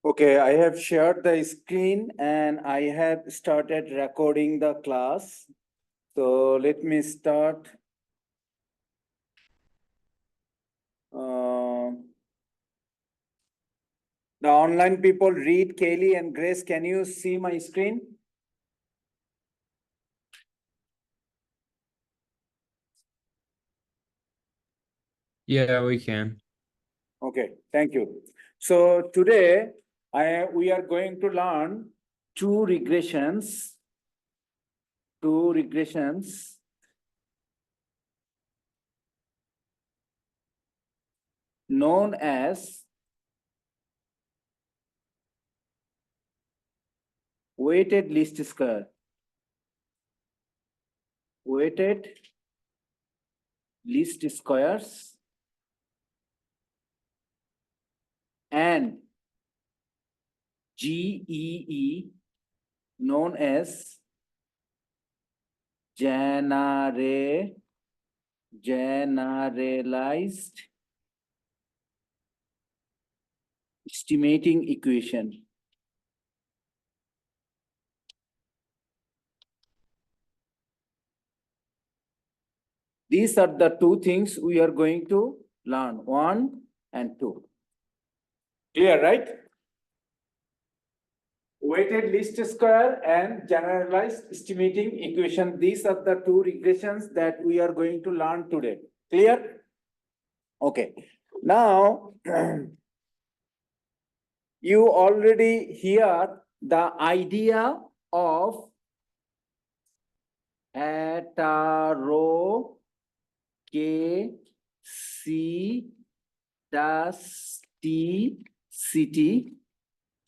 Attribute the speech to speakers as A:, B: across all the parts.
A: Okay, I have shared the screen and I have started recording the class. So let me start. The online people, Reed, Kaylee, and Grace, can you see my screen?
B: Yeah, we can.
A: Okay, thank you. So today we are going to learn two regressions known as weighted least square. Weighted least squares and GEE, known as generalized estimating equation. These are the two things we are going to learn, 1 and 2. Clear, right? Weighted least square and generalized estimating equation. These are the two regressions that we are going to learn today. Clear? Okay. Now, you already hear the idea of heteroscedasticity.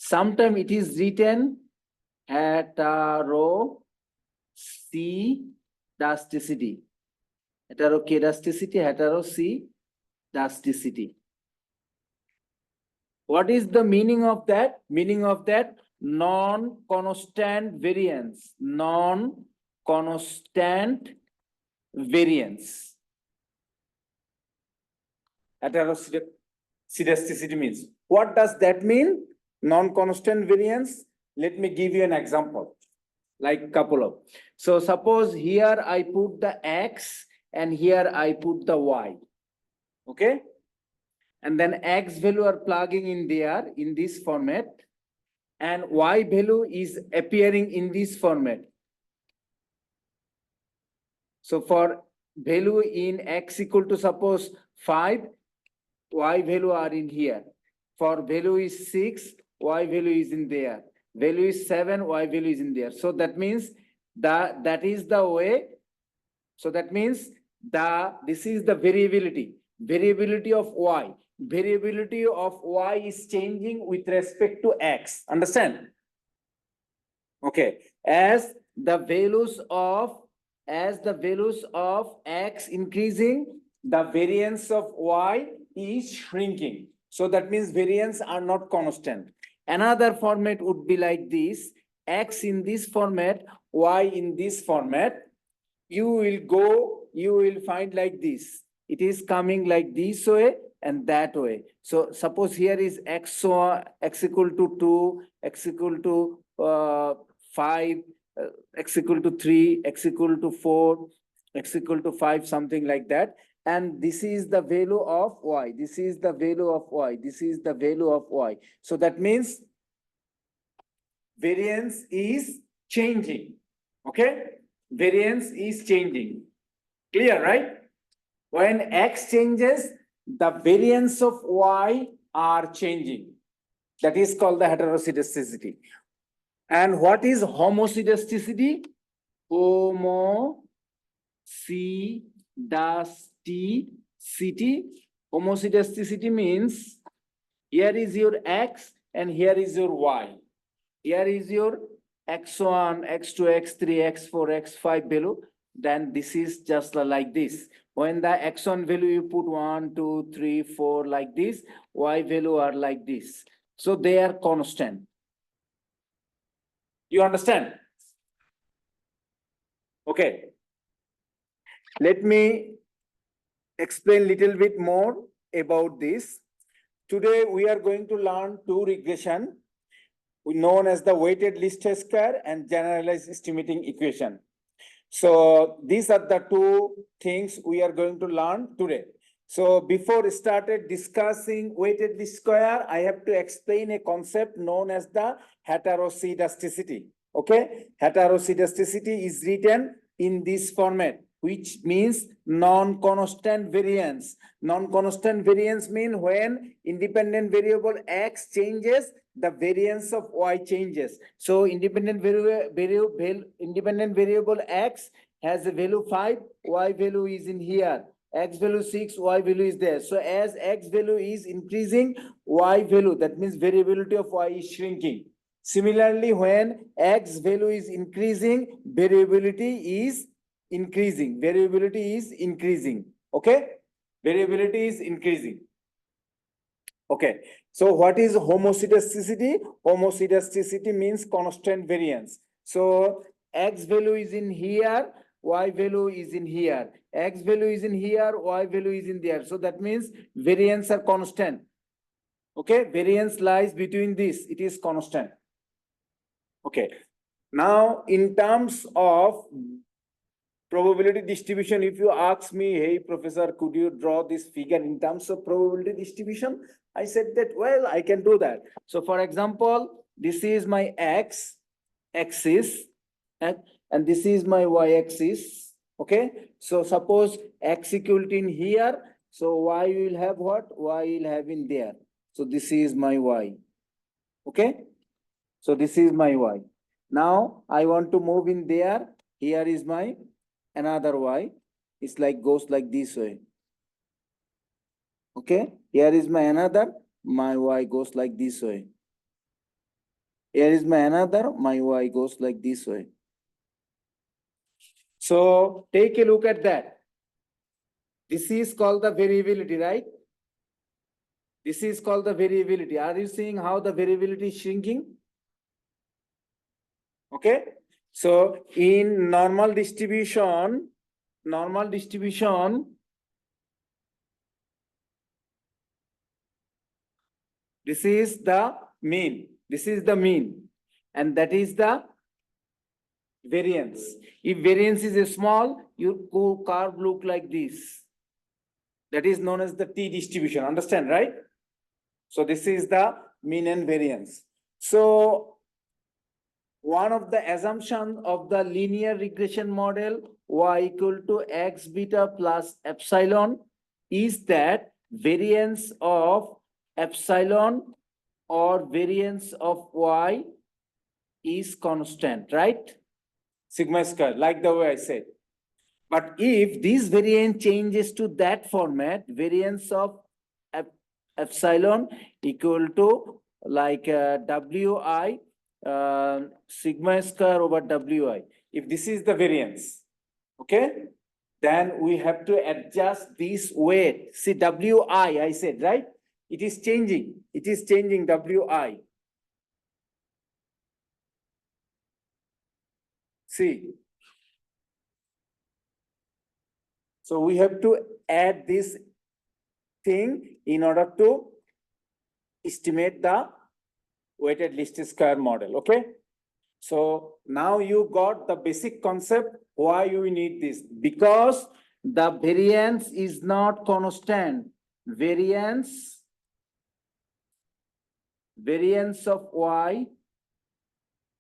A: Sometimes it is written heteroscedasticity. Heteroscedasticity. What is the meaning of that? Meaning of that, non-constant variance. Non-constant variance. Heteroscedasticity means. What does that mean? Non-constant variance. Let me give you an example. Like couple of. So suppose here I put the X and here I put the Y. Okay? And then X value are plugging in there in this format. And Y value is appearing in this format. So for value in X equal to suppose 5, Y value are in here. For value is 6, Y value is in there. Value is 7, Y value is in there. So that means that is the way. So that means this is the variability. Variability of Y. Variability of Y is changing with respect to X. Understand? Okay. As the values of X increasing, the variance of Y is shrinking. So that means variance are not constant. Another format would be like this: X in this format, Y in this format. You will find like this. It is coming like this way and that way. So suppose here is X equal to 2, X equal to 5, X equal to 3, X equal to 4, X equal to 5, something like that. And this is the value of Y. This is the value of Y. This is the value of Y. So that means variance is changing. Okay? Variance is changing. Clear, right? When X changes, the variance of Y are changing. That is called the heteroscedasticity. And what is homoscedasticity? Homoscedasticity. Homoscedasticity means here is your X and here is your Y. Here is your X1, X2, X3, X4, X5 value. Then this is just like this. When the X1 value you put 1, 2, 3, 4 like this, Y value are like this. So they are constant. You understand? Okay. Let me explain a little bit more about this. Today we are going to learn two regression. known as the weighted least square and generalized estimating equation. So these are the two things we are going to learn today. So before started discussing weighted least square, I have to explain a concept known as the heteroscedasticity. Okay, heteroscedasticity is written in this format, which means non-constant variance. Non-constant variance means when independent variable x changes, the variance of y changes. So independent variable x has a value 5, y value is in here. X value 6, y value is there. So as x value is increasing, y value, that means variability of y is shrinking. Similarly, when x value is increasing, variability is increasing. Variability is increasing. Okay? Variability is increasing. Okay. So what is homoscedasticity? Homoscedasticity means constant variance. So x value is in here, y value is in here. X value is in here, y value is in there. So that means variance are constant. Okay, variance lies between this. It is constant. Okay. Now, in terms of probability distribution, if you ask me, hey, professor, could you draw this figure in terms of probability distribution? I said that, well, I can do that. So for example, this is my x axis, and this is my y axis. Okay. So suppose x equal to in here. So y will have what? Y will have in there. So this is my y. Okay. So this is my y. Now I want to move in there. Here is my another y. It's like goes like this way. Okay. Here is my another. My y goes like this way. Here is my another. My y goes like this way. So take a look at that. This is called the variability, right? This is called the variability. Are you seeing how the variability is shrinking? Okay. So in normal distribution, this is the mean. This is the mean. And that is the variance. If variance is small, your curve look like this. That is known as the T distribution. Understand, right? So this is the mean and variance. So one of the assumptions of the linear regression model y equal to x beta plus epsilon is that variance of epsilon or variance of y is constant, right? Sigma square, like the way I said. But if this variance changes to that format, variance of epsilon equal to like wi sigma square over wi. If this is the variance, okay, then we have to adjust this weight. See wi, I said, right? It is changing. It is changing wi. See. So we have to add this thing in order to estimate the weighted least square model. Okay. So now you got the basic concept why you need this, because the variance is not constant. Variance of y,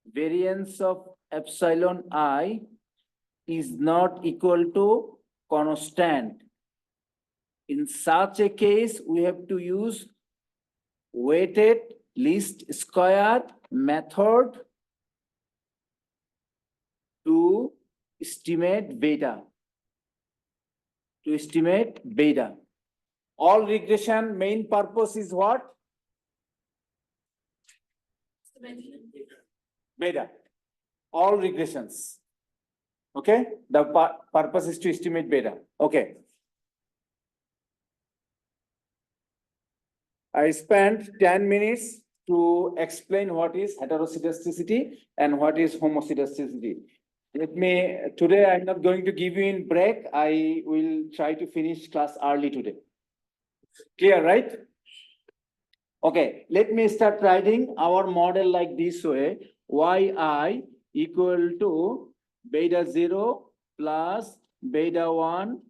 A: variance of epsilon I is not equal to constant. In such a case, we have to use weighted least square method to estimate beta. All regression main purpose is what? Beta. All regressions. Okay. The purpose is to estimate beta. Okay. I spent 10 minutes to explain what is heteroscedasticity and what is homoscedasticity. Today I'm not going to give you in break. I will try to finish class early today. Clear, right? Okay, let me start writing our model like this way. Yi equal to beta 0 plus beta 1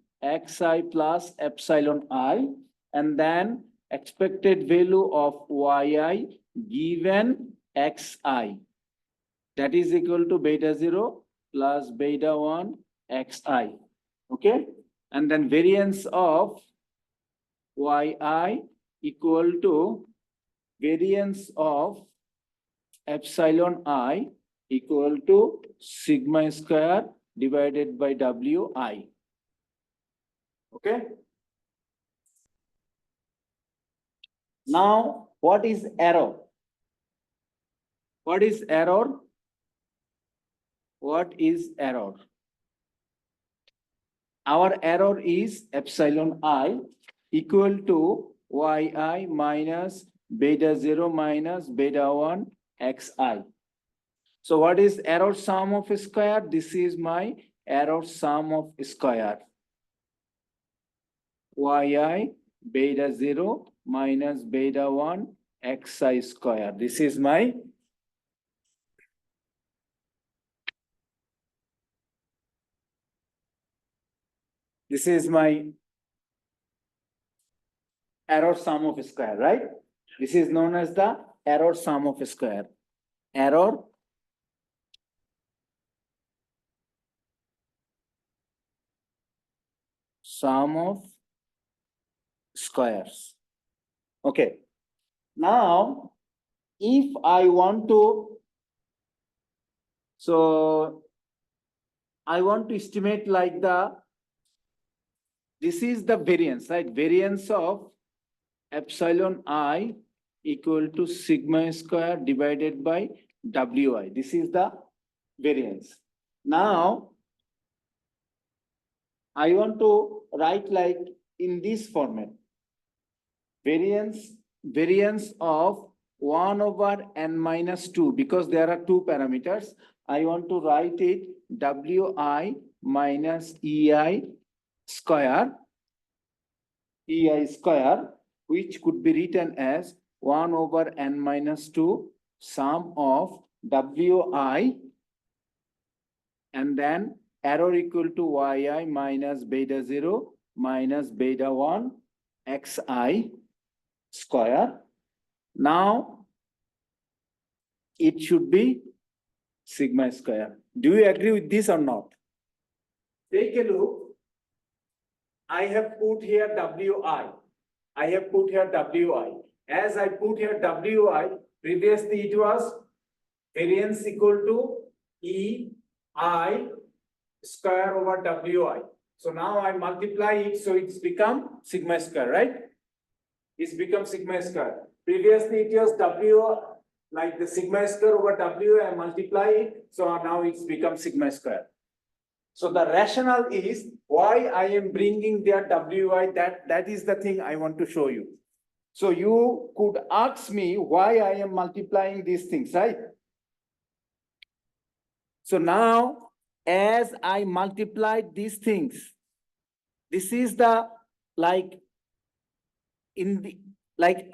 A: xi plus epsilon I, and then expected value of yi given xi, that is equal to beta 0 plus beta 1 xi. Okay, and then variance of yi equal to variance of epsilon I equal to sigma square divided by wi. Okay. Now, what is error? What is error? What is error? Our error is epsilon I equal to yi minus beta 0 minus beta 1 xi. So what is error sum of square? This is my error sum of square. Yi beta 0 minus beta 1 xi square. This is my error sum of square, right? This is known as the error sum of square. Error sum of squares. Okay. Now, if I want to, so I want to estimate like this is the variance, right? Variance of epsilon I equal to sigma square divided by wi. This is the variance. Now, I want to write like in this format. Variance of 1 over n minus 2, because there are two parameters. I want to write it wi minus ei square, which could be written as 1 over n minus 2 sum of wi and then error equal to yi minus beta 0 minus beta 1 xi square. Now it should be sigma square. Do you agree with this or not? Take a look. I have put here wi. I have put here wi. As I put here wi, previously it was variance equal to ei square over wi. So now I multiply it, so it's become sigma square, right? It's become sigma square. Previously it was w, like the sigma square over w, I multiply it, so now it's become sigma square. So the rationale is why I am bringing their wi, that is the thing I want to show you. So you could ask me why I am multiplying these things, right? So now, as I multiplied these things, this is the like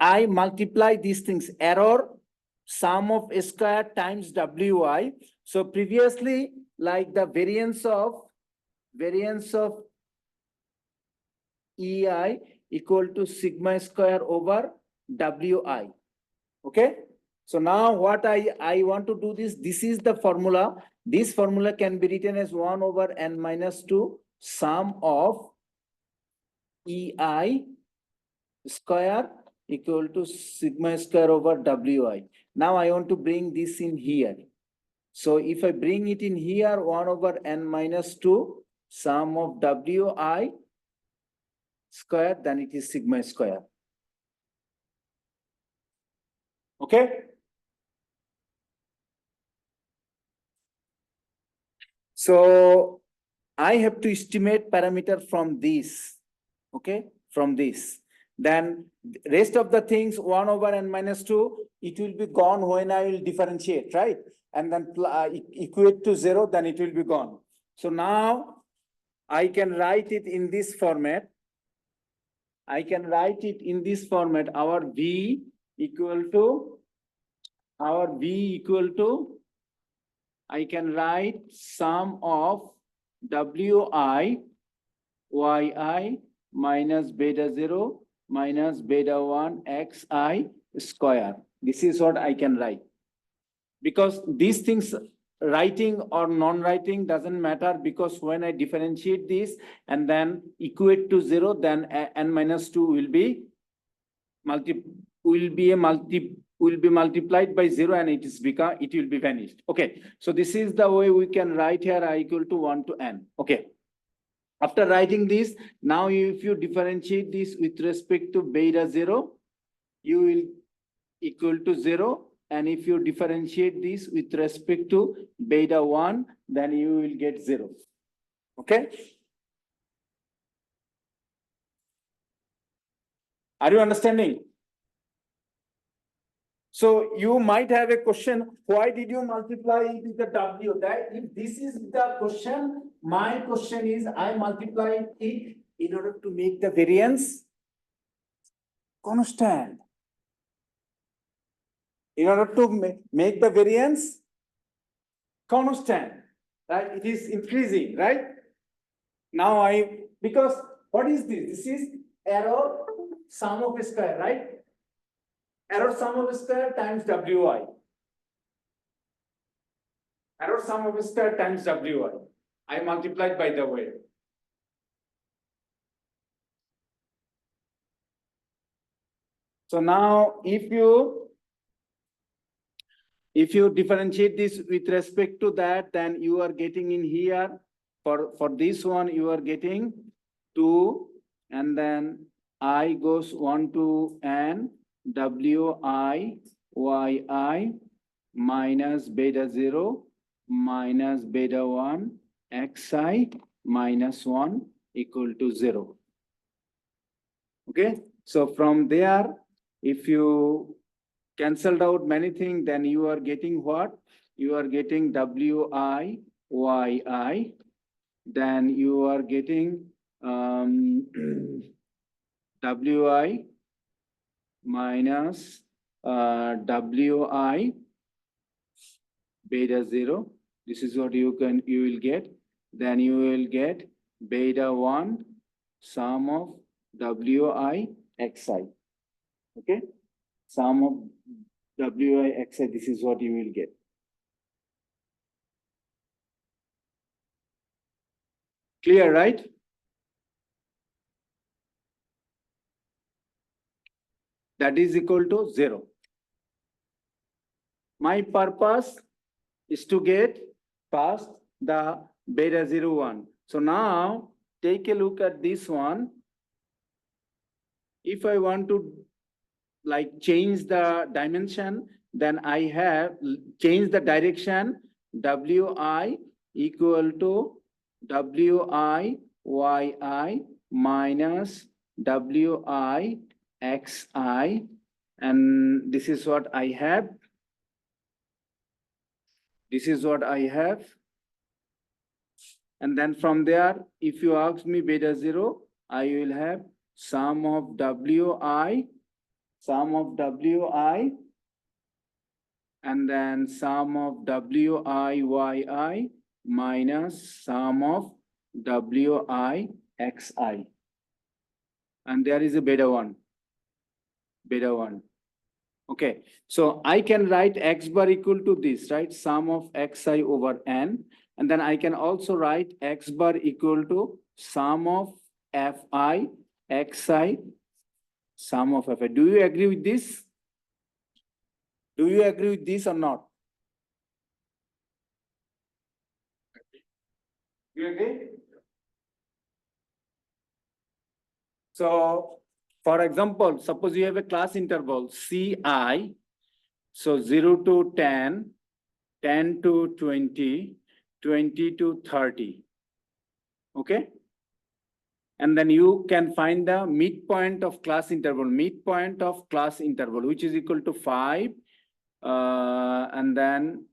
A: I multiply these things, error sum of square times wi. So previously, like the variance of ei equal to sigma square over wi. Okay. So now what I want to do this is the formula. This formula can be written as 1 over n minus 2 sum of ei square equal to sigma square over wi. Now I want to bring this in here. So if I bring it in here, 1 over n minus 2 sum of wi square, then it is sigma square. Okay. So I have to estimate parameter from this. Okay, from this. Then rest of the things 1 over n minus 2, it will be gone when I will differentiate, right? And then equate to 0, then it will be gone. So now I can write it in this format. I can write it in this format. Our v equal to our V equal to, I can write sum of Wi yi minus beta 0 minus beta 1 xi square. This is what I can write. Because these things, writing or non-writing doesn't matter, because when I differentiate this and then equate to 0, then n minus 2 will be multiplied by 0, and it will be vanished. Okay, so this is the way we can write here I equal to 1 to n. Okay, after writing this, now if you differentiate this with respect to beta 0, you will equal to 0, and if you differentiate this with respect to beta 1, then you will get 0. Okay, are you understanding? So you might have a question, why did you multiply it with the W? That if this is the question, my question is, I multiplied it in order to make the variance constant. In order to make the variance constant, right? It is increasing, right? Now because what is this? This is error sum of square, right? Error sum of square times Wi. Error sum of square times Wi. I multiplied by the way. So now if you differentiate this with respect to that, then you are getting in here, for this one, you are getting 2, and then I goes 1 to n Wi yi minus beta 0 minus beta 1 xi minus 1 equal to 0. Okay, so from there, if you cancelled out many things, then you are getting what? You are getting Wi yi, then you are getting Wi minus Wi beta 0. This is what you will get. Then you will get beta 1 sum of Wi xi. Okay, sum of Wi xi. This is what you will get. Clear, right? That is equal to 0. My purpose is to get past the beta 0 1. So now take a look at this one. If I want to change the dimension, then I have change the direction. Wi equal to Wi yi minus Wi xi, and this is what I have. This is what I have. And then from there, if you ask me beta 0, I will have sum of Wi, and then sum of Wi yi minus sum of Wi xi. And there is a beta 1. Okay, so I can write x bar equal to this, right? Sum of xi over n. And then I can also write x bar equal to sum of fi xi, sum of fi. Do you agree with this? Do you agree with this or not? You agree? So, for example, suppose you have a class interval Ci, so 0 to 10, 10 to 20, 20 to 30. Okay? And then you can find the midpoint of class interval, which is equal to 5, and then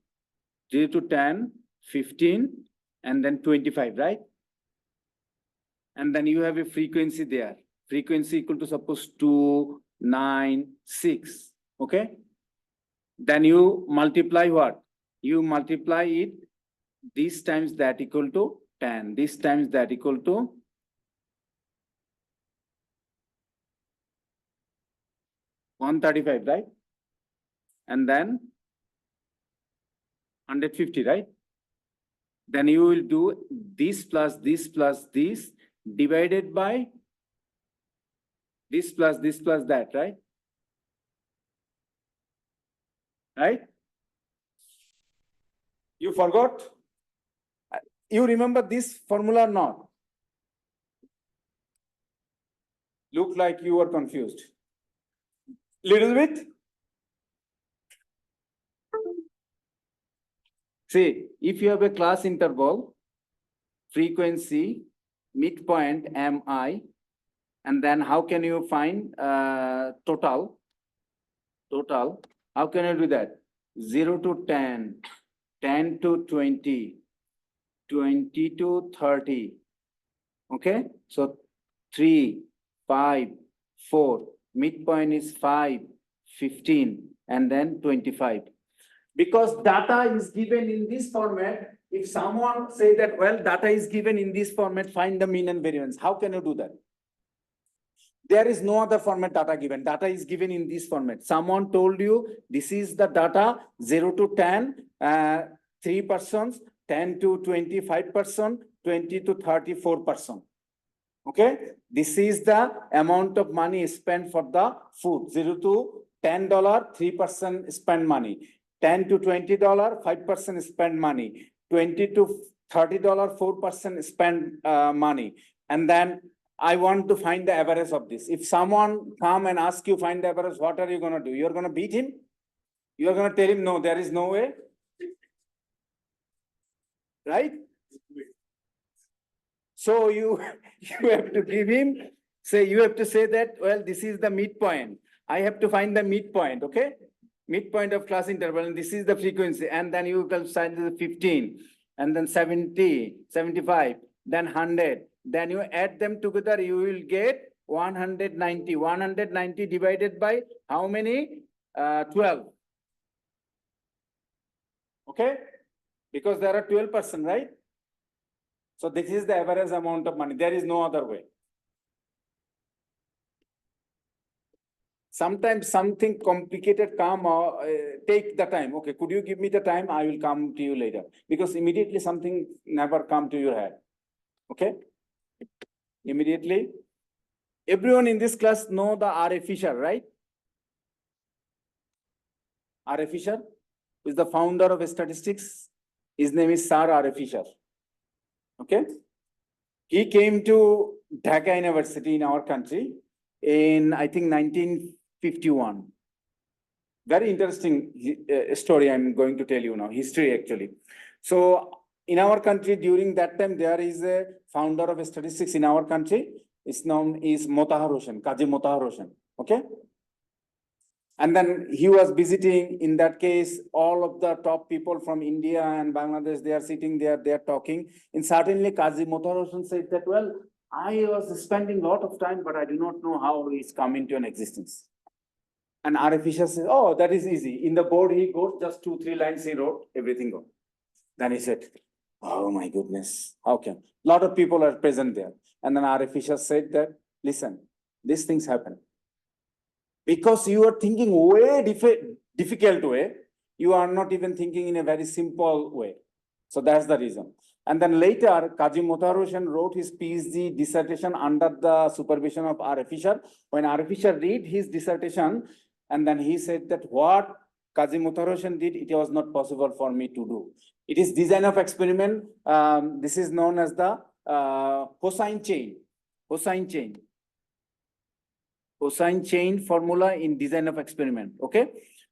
A: 0 to 10, 15, and then 25, right? And then you have a frequency there. Frequency equal to suppose 2, 9, 6. Okay. Then you multiply what? You multiply it this times that equal to 10, this times that equal to 135, right? And then 150, right? Then you will do this plus this plus this divided by this plus that, right? Right? You forgot? You remember this formula or not? Look like you were confused. Little bit? See, if you have a class interval, frequency, midpoint, mi, and then how can you find total? Total, how can you do that? 0 to 10, 10 to 20, 20 to 30. Okay, so 3, 5, 4, midpoint is 5, 15, and then 25. Because data is given in this format, if someone say that, well, data is given in this format, find the mean and variance. How can you do that? There is no other format data given. Data is given in this format. Someone told you this is the data 0 to 10, 3 persons, 10 to 25%, 20 to 34%. Okay, this is the amount of money spent for the food. 0 to $10, 3% spend money. 10 to $20, 5% spend money. 20 to $30, 4% spend money. And then I want to find the average of this. If someone come and ask you find the average, what are you going to do? You're going to beat him? You're going to tell him, no, there is no way. Right? So you have to give him, you have to say that, well, this is the midpoint. I have to find the midpoint, okay? Midpoint of class interval, and this is the frequency. And then you can find the 15, and then 70, 75, then 100. Then you add them together, you will get 190. 190 divided by how many? 12. Okay? Because there are 12%, right? So this is the average amount of money. There is no other way. Sometimes something complicated come or take the time. Okay, could you give me the time? I will come to you later. Because immediately something never come to your head. Okay? Immediately. Everyone in this class know the R.A. Fisher, right? R.A. Fisher is the founder of statistics. His name is Sir R.A. Fisher. Okay? He came to Dhaka University in our country in, I think, 1951. Very interesting story I'm going to tell you now, history actually. So in our country during that time, there is a founder of statistics in our country. His name is Motahar Hossain, Kazi Motahar Hossain, okay? And then he was visiting, in that case, all of the top people from India and Bangladesh, they are sitting there, they are talking. And certainly Kazi Motahar Hossain said that, well, I was spending a lot of time, but I do not know how it's come into an existence. And R.A. Fisher says, oh, that is easy. In the board, he got just 2-3 lines, he wrote, everything go. Then he said, oh my goodness, how can? A lot of people are present there. And then R.A. Fisher said that, listen, these things happen. Because you are thinking way difficult way, you are not even thinking in a very simple way. So that's the reason. And then later, Kazi Motahar Hossain wrote his PhD dissertation under the supervision of R.A. Fisher. When R.A. Fisher read his dissertation, and then he said that what Kazi Motahar Hossain did, it was not possible for me to do. It is design of experiment. This is known as the Hossain chain. Hossain chain. Hossain chain formula in design of experiment. Okay.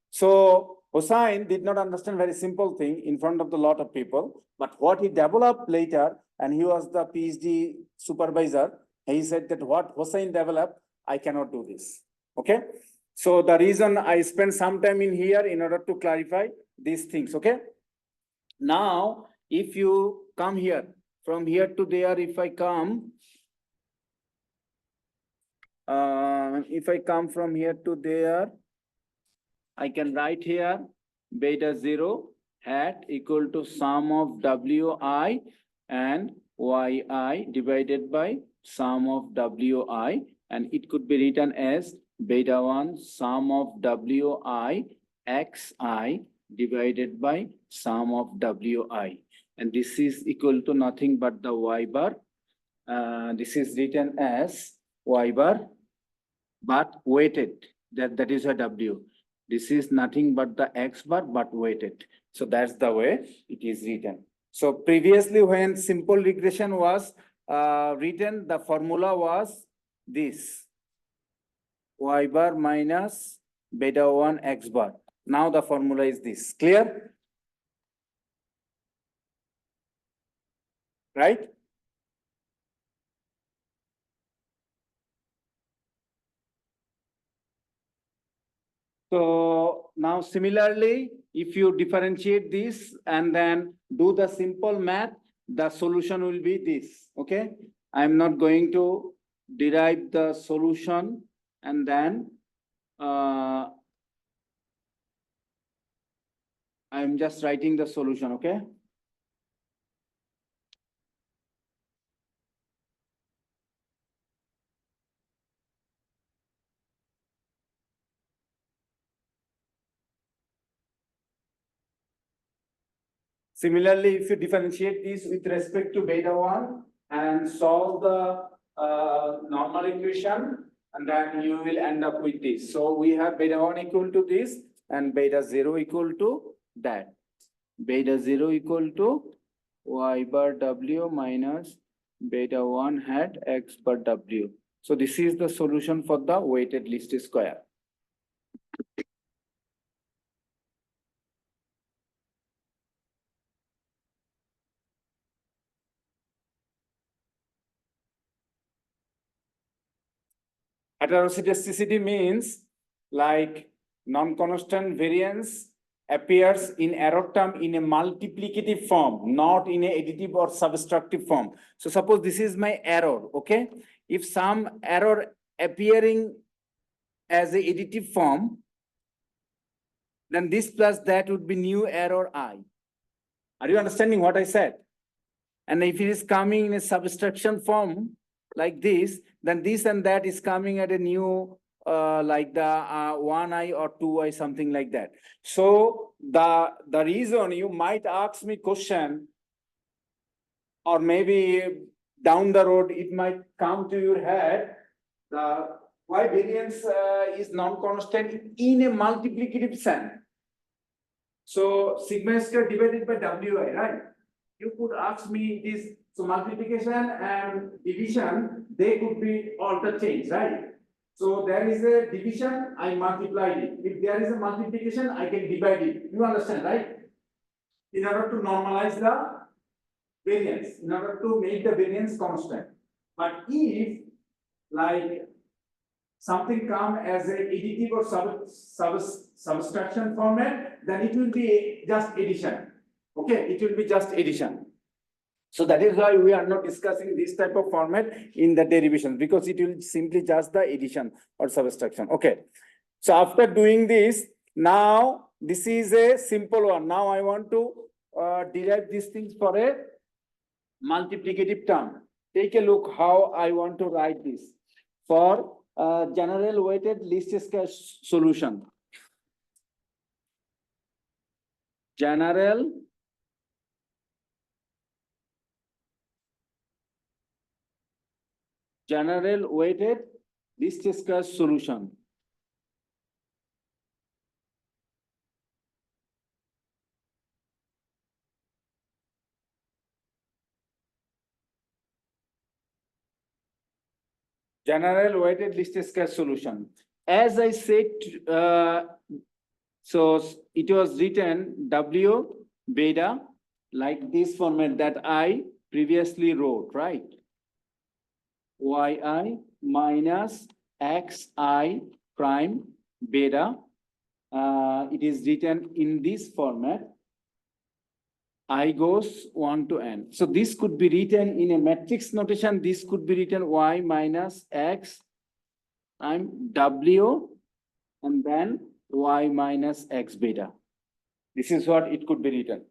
A: So Hossain did not understand very simple thing in front of the lot of people, but what he developed later, and he was the PhD supervisor, he said that what Hossain developed, I cannot do this. Okay. So the reason I spent some time in here in order to clarify these things. Okay. Now, if you come here, from here to there, if I come from here to there, I can write here beta 0 hat equal to sum of wi and yi divided by sum of wi, and it could be written as beta 1 sum of wi xi divided by sum of wi, and this is equal to nothing but the y bar. This is written as y bar but weighted, that is a w. This is nothing but the x bar but weighted. So that's the way it is written. So previously when simple regression was written, the formula was this y bar minus beta 1 x bar. Now the formula is this. Clear? Right? So now similarly, if you differentiate this and then do the simple math, the solution will be this, okay? I'm not going to derive the solution and then I'm just writing the solution, okay? Similarly, if you differentiate this with respect to beta 1 and solve the normal equation, and then you will end up with this. So we have beta 1 equal to this and beta 0 equal to that. Beta 0 equal to y bar w minus beta 1 hat x bar w. So this is the solution for the weighted least square. Heteroscedasticity means like non-constant variance appears in error term in a multiplicative form, not in a additive or subtractive form. So suppose this is my error, okay? If some error appearing as a additive form, then this plus that would be new error I. Are you understanding what I said? And if it is coming in a subtraction form like this, then this and that is coming at a new like the 1i or 2i, something like that. So the reason you might ask me question, or maybe down the road it might come to your head, the why variance is non-constant in a multiplicative sense. So sigma square divided by wi, right? You could ask me this. So multiplication and division, they could be interchanged, right? So there is a division, I multiplied it. If there is a multiplication, I can divide it. You understand, right? In order to normalize the variance, in order to make the variance constant. But if like something come as a additive or subtraction format, then it will be just addition. Okay, it will be just addition. So that is why we are not discussing this type of format in the derivation, because it will simply just the addition or subtraction. Okay. So after doing this, now this is a simple one. Now I want to derive these things for a multiplicative term. Take a look how I want to write this for general weighted least square solution. General weighted least square solution. General weighted least square solution. As I said, so it was written W beta like this format that I previously wrote, right? Yi minus xi prime beta. It is written in this format. I goes 1 to n. So this could be written in a matrix notation. This could be written y minus x prime w and then y minus x beta. This is what it could be written.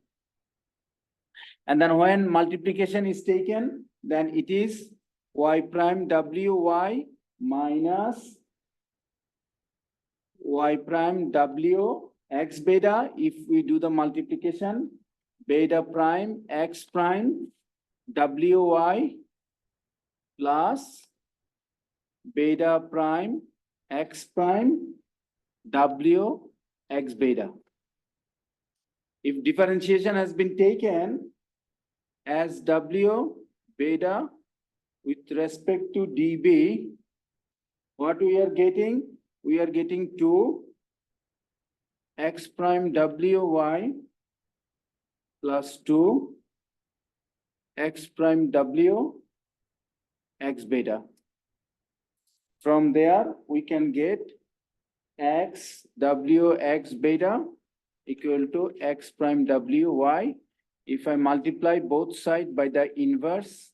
A: And then when multiplication is taken, then it is y prime wy minus y prime w x beta. If we do the multiplication, beta prime x prime wy plus beta prime x prime w x beta. If differentiation has been taken as w beta with respect to db, what we are getting? We are getting 2 x prime wy plus 2 x prime w x beta. From there, we can get x w x beta equal to x prime wy. If I multiply both sides by the inverse,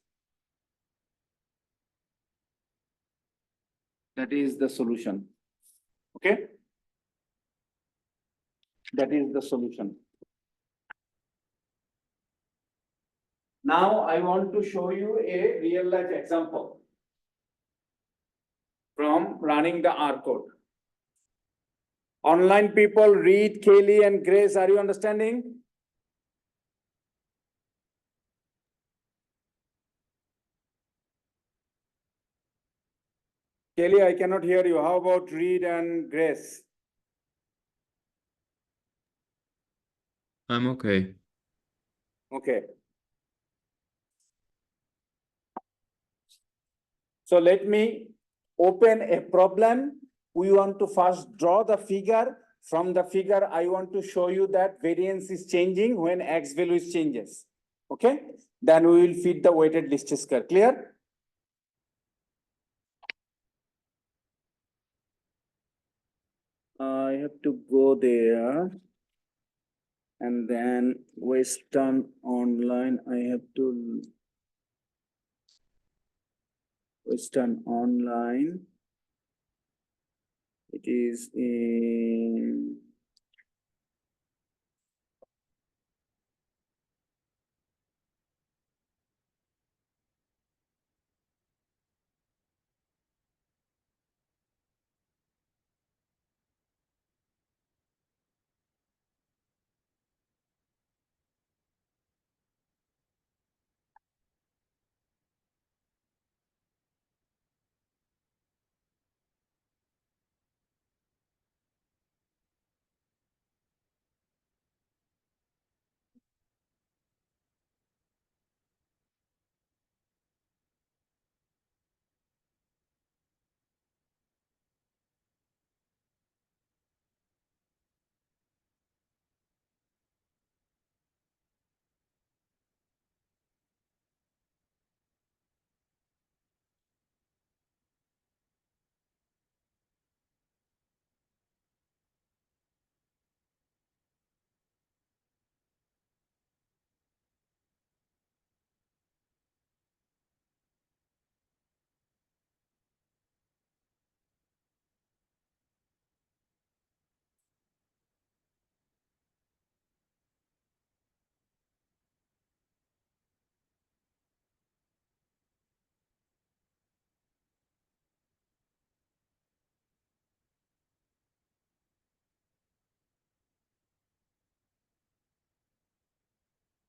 A: that is the solution. Okay? That is the solution. Now I want to show you a real life example from running the R code. Online people, Reed, Kelly, and Grace, are you understanding? Kelly, I cannot hear you. How about Reed and Grace?
B: I'm okay.
A: Okay. So let me open a problem. We want to first draw the figure. From the figure, I want to show you that variance is changing when X value is changes. Okay? Then we will fit the weighted least square. Clear? I have to go there. And then Western Online, I have to Western Online. It is in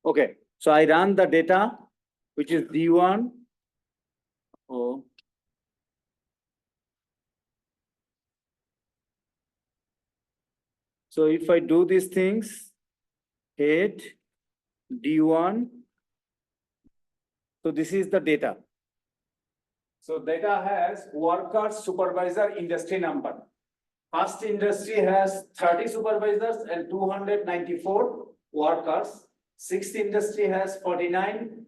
A: okay. So I run the data, which is D1. Oh. So if I do these things, head D1. So this is the data. So data has worker, supervisor, industry number. First industry has 30 supervisors and 294 workers. Sixth industry has 49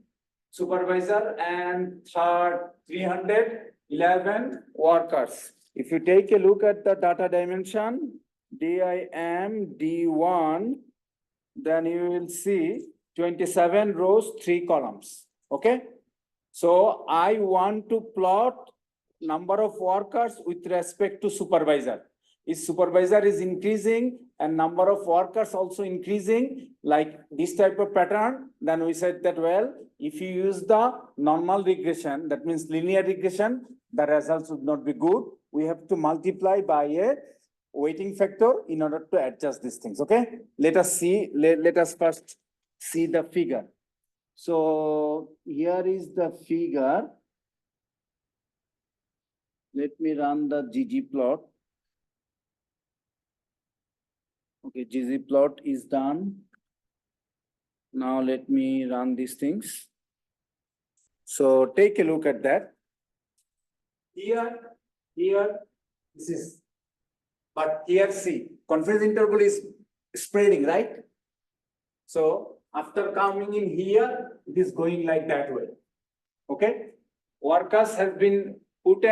A: supervisor and third 311 workers. If you take a look at the data dimension, DIM D1, then you will see 27 rows, 3 columns. Okay. So I want to plot number of workers with respect to supervisor. If supervisor is increasing and number of workers also increasing, like this type of pattern, then we said that, well, if you use the normal regression, that means linear regression, the results would not be good. We have to multiply by a weighting factor in order to adjust these things. Okay, let us see. Let us first see the figure. So here is the figure. Let me run the GG plot. Okay, GG plot is done. Now let me run these things. So take a look at that. Here, this is, but here see, confidence interval is spreading, right? So after coming in here, it is going like that way. Okay, workers have been put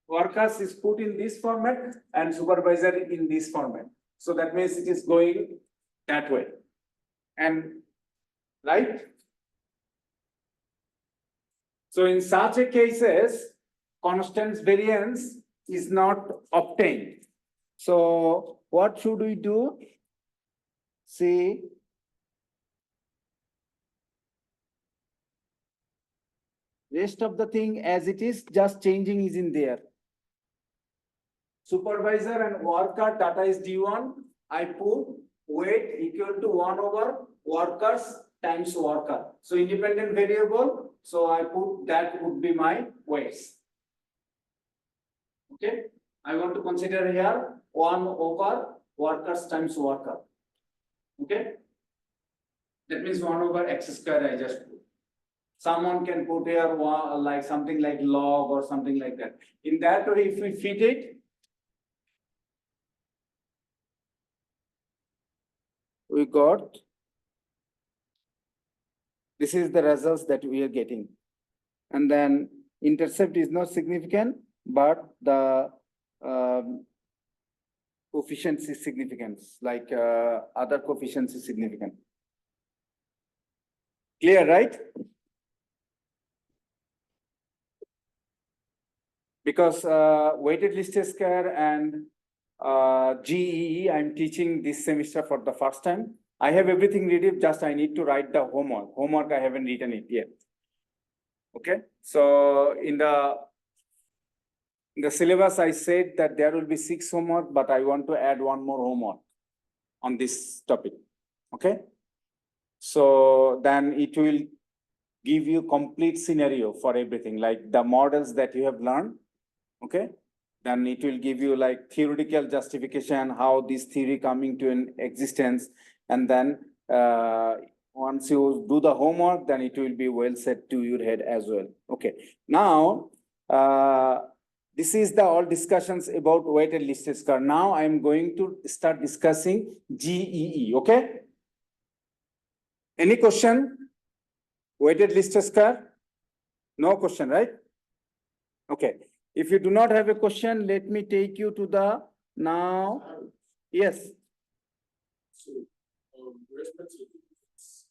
A: workers is put in this format and supervisor in this format. So that means it is going that way. And right. So in such a cases, constant variance is not obtained. So what should we do? See, rest of the thing as it is, just changing is in there. Supervisor and worker data is D1. I put weight equal to 1 over workers times worker. So independent variable. So I put that would be my weights. Okay. I want to consider here 1 over workers times worker. Okay. That means 1 over x square I just put. Someone can put here like something like log or something like that. In that way, if we fit it, we got, this is the results that we are getting. And then intercept is not significant, but the coefficients is significant, like other coefficients is significant. Clear, right? Because weighted least square and GEE, I'm teaching this semester for the first time. I have everything ready, just I need to write the homework. Homework, I haven't written it yet. Okay, so in the syllabus, I said that there will be 6 homework, but I want to add 1 more homework on this topic. Okay, so then it will give you complete scenario for everything, like the models that you have learned. Okay, then it will give you like theoretical justification, how this theory coming to an existence, and then once you do the homework, then it will be well set to your head as well. Okay, now this is the all discussions about weighted least square. Now I am going to start discussing GEE. Okay, any question? Weighted least square? No question, right? Okay. If you do not have a question, let me take you to the now. Yes.
C: So, respect to this,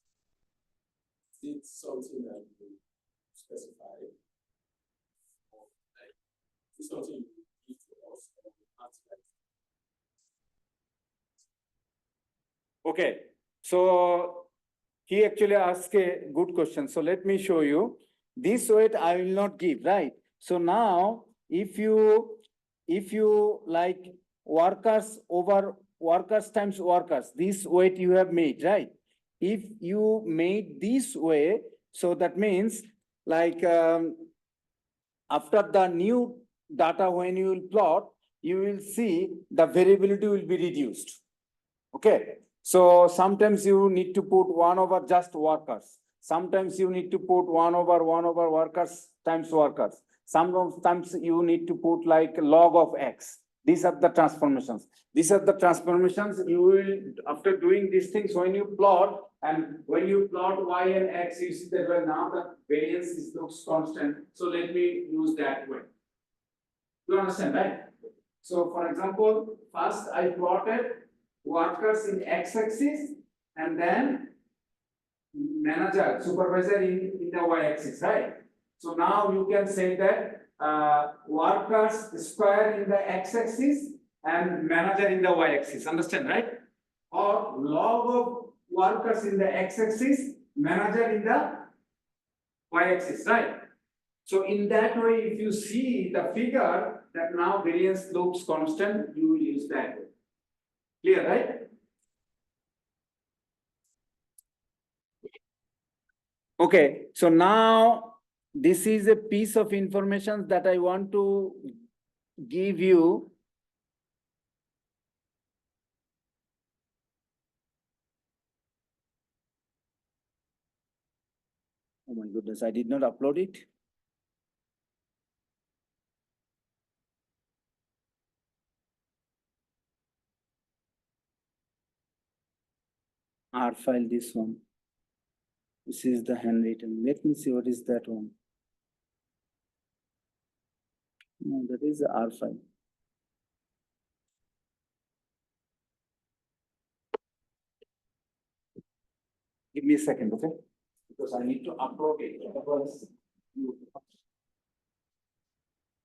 C: it's something that you specify. Like, it's something you need to also articulate.
A: Okay. So he actually asked a good question. So let me show you. This weight I will not give, right? So now if you like workers over workers times workers, this weight you have made, right? If you made this way, so that means like after the new data, when you will plot, you will see the variability will be reduced. Okay, so sometimes you need to put 1 over just workers. Sometimes you need to put 1 over workers times workers. Sometimes you need to put like log of x. These are the transformations. These are the transformations you will, after doing these things, when you plot, and when you plot y and x, you see that well, now the variance looks constant. So let me use that way. You understand, right? So for example, first I plotted workers in x-axis and then manager, supervisor in the y-axis, right? So now you can say that workers square in the x-axis and manager in the y-axis, understand, right? Or log of workers in the x-axis, manager in the y-axis, right? So in that way, if you see the figure that now variance looks constant, you will use that way. Clear, right? Okay, so now this is a piece of information that I want to give you. Oh my goodness, I did not upload it. R file, this one. This is the handwritten. Let me see what is that one. No, that is the R file. Give me a second, okay? Because I need to upload it. Otherwise,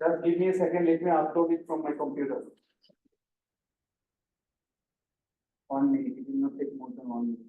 A: just give me a second. Let me upload it from my computer. 1 minute. It will not take more than 1 minute.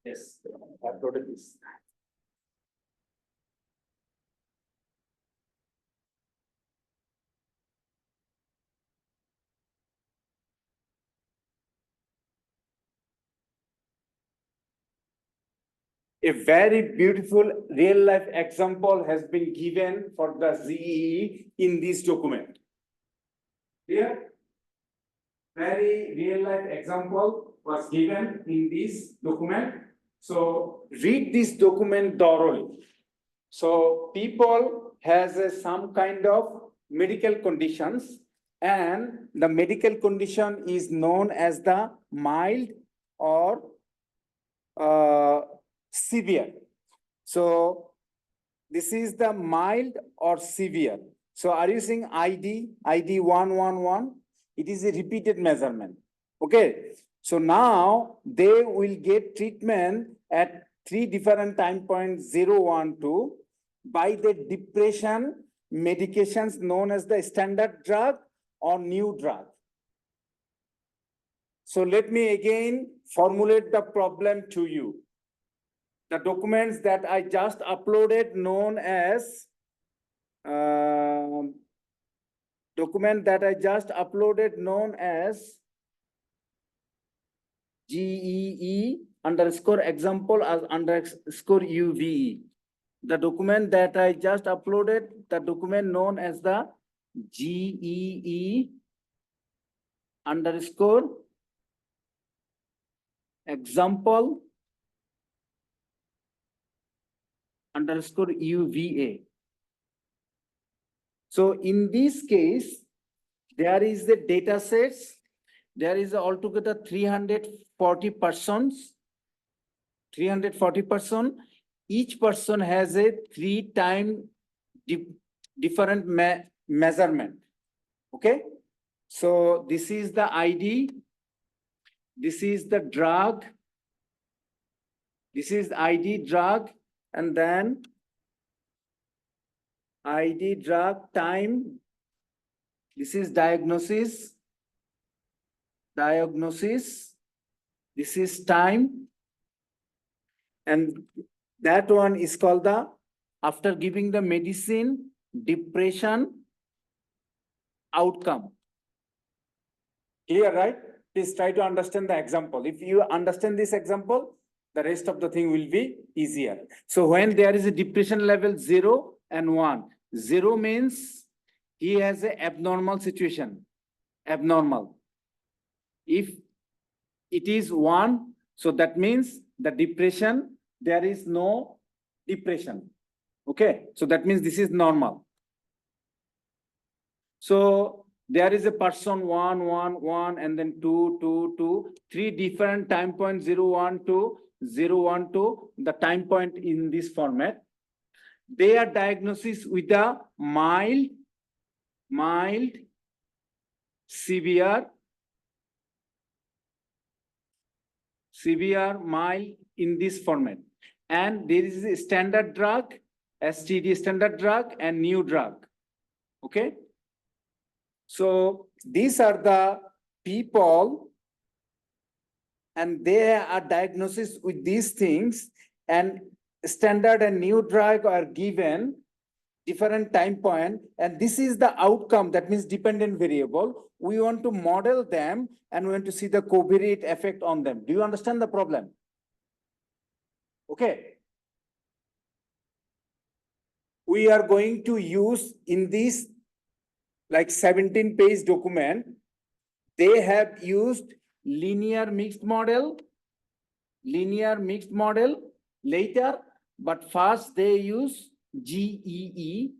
A: Yes, I uploaded this. A very beautiful real life example has been given for the GEE in this document. Here, very real life example was given in this document. So read this document thoroughly. So people has some kind of medical conditions, and the medical condition is known as the mild or severe. So this is the mild or severe. So are you seeing ID 111? It is a repeated measurement. Okay. So now they will get treatment at 3 different time points, 0, 1, 2, by the depression medications known as the standard drug or new drug. So let me again formulate the problem to you. The documents that I just uploaded known as document that I just uploaded known as GEE underscore example as underscore UVE. The document that I just uploaded, the document known as the GEE underscore example underscore UVA. So in this case, there is the data sets. There is altogether 340 persons. 340 person. Each person has a 3 time different measurement. Okay. So this is the ID. This is the drug. This is ID drug, and then ID drug time. This is diagnosis. Diagnosis. This is time. And that one is called the, after giving the medicine, depression outcome. Clear, right? Please try to understand the example. If you understand this example, the rest of the thing will be easier. So when there is a depression level 0 and 1, 0 means he has an abnormal situation. Abnormal. If it is 1. So that means the depression, there is no depression. Okay, so that means this is normal. So there is a person 1, 1, 1, and then 2, 2, 2, 3 different time points 0, 1, 2, 0, 1, 2, the time point in this format. They are diagnosis with a mild, severe, mild in this format. And there is a standard drug, STD standard drug, and new drug. Okay. So these are the people, and they are diagnosis with these things, and standard and new drug are given different time point, and this is the outcome. That means dependent variable. We want to model them and we want to see the covariate effect on them. Do you understand the problem? Okay. We are going to use in this like 17-page document, they have used linear mixed model later, but first they use GEE,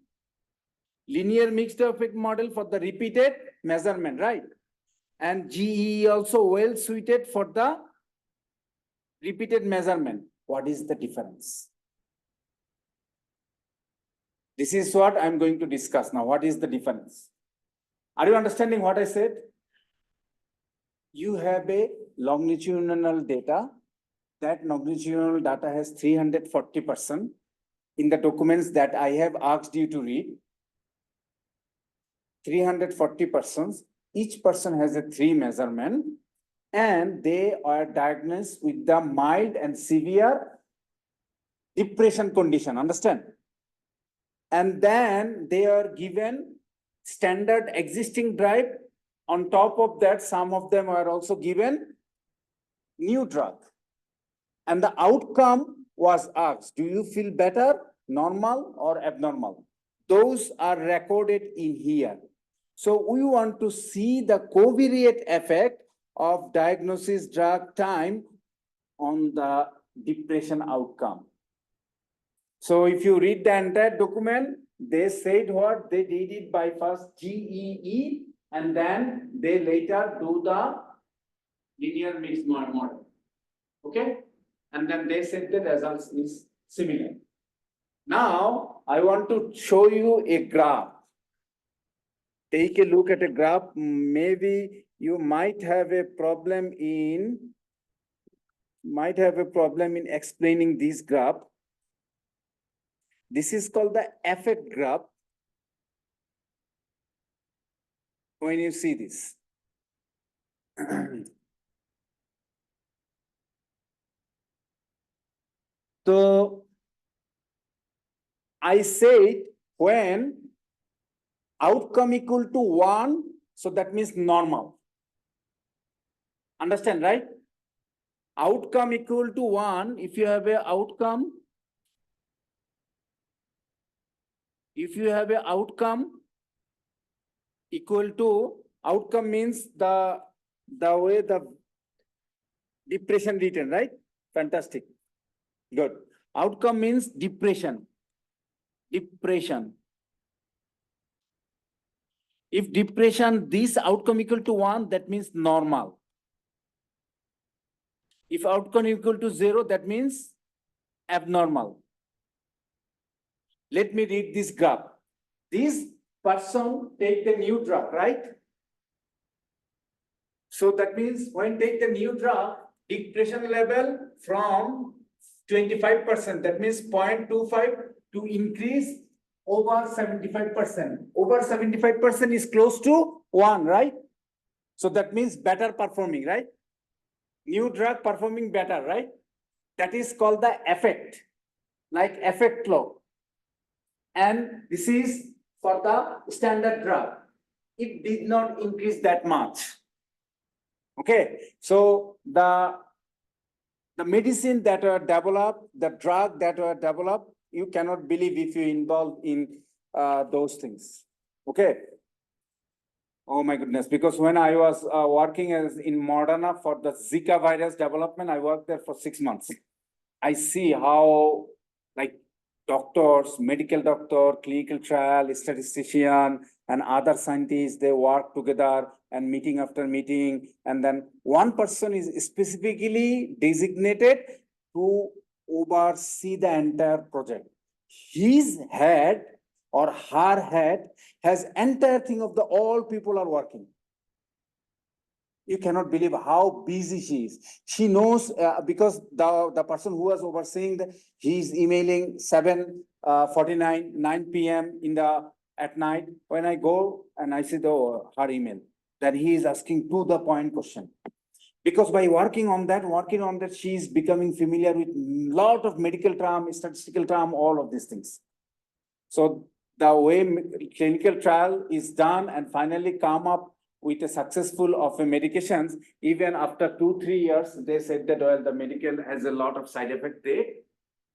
A: linear mixed effect model, for the repeated measurement, right? And GEE also well suited for the repeated measurement. What is the difference? This is what I'm going to discuss now. What is the difference? Are you understanding what I said? You have a longitudinal data. That longitudinal data has 340% in the documents that I have asked you to read. 340 persons. Each person has a 3 measurement, and they are diagnosed with the mild and severe depression condition. Understand? And then they are given standard existing drug. On top of that, some of them are also given new drug. And the outcome was asked, do you feel better, normal or abnormal? Those are recorded in here. So we want to see the covariate effect of diagnosis drug time on the depression outcome. So if you read the entire document, they said what they did it by first GEE, and then they later do the linear mixed model. Okay? And then they said the results is similar. Now I want to show you a graph. Take a look at a graph. Maybe you might have a problem in explaining this graph. This is called the effect graph. When you see this. So I said when outcome equal to 1, so that means normal. Understand, right? Outcome equal to 1, if you have a outcome, equal to, outcome means the way the depression written, right? Fantastic. Good. Outcome means depression. If depression, this outcome equal to 1, that means normal. If outcome equal to 0, that means abnormal. Let me read this graph. This person take the new drug, right? So that means when take the new drug, depression level from 25%, that means 0.25 to increase over 75%. Over 75% is close to 1, right? So that means better performing, right? New drug performing better, right? That is called the effect, like effect law. And this is for the standard drug. It did not increase that much. Okay, so the medicine that are developed, the drug that are developed, you cannot believe if you involved in those things. Okay. Oh my goodness, because when I was working as in Moderna for the Zika virus development, I worked there for 6 months. I see how like doctors, medical doctor, clinical trial, statistician, and other scientists, they work together and meeting after meeting. And then one person is specifically designated to oversee the entire project. His head or her head has entire thing of the all people are working. You cannot believe how busy she is. She knows because the person who was overseeing he's emailing 7:49, 9 p.m. at night. When I go and I see her email, then he is asking to the point question. Because by working on that, she is becoming familiar with lot of medical term, statistical term, all of these things. So the way clinical trial is done and finally come up with a successful of a medications, even after 2-3 years, they said that well, the medical has a lot of side effect, they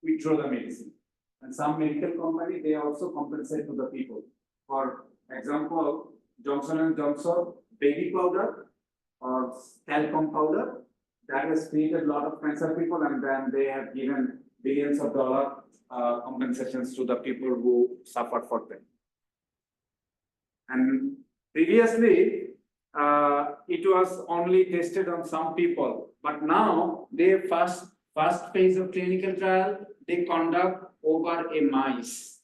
A: withdraw the medicine. And some medical company, they also compensate to the people. For example, Johnson & Johnson baby powder or talcum powder, that has created a lot of cancer people, and then they have given billions of dollars compensations to the people who suffered for them. And previously, it was only tested on some people, but now they first phase of clinical trial, they conduct over a mice.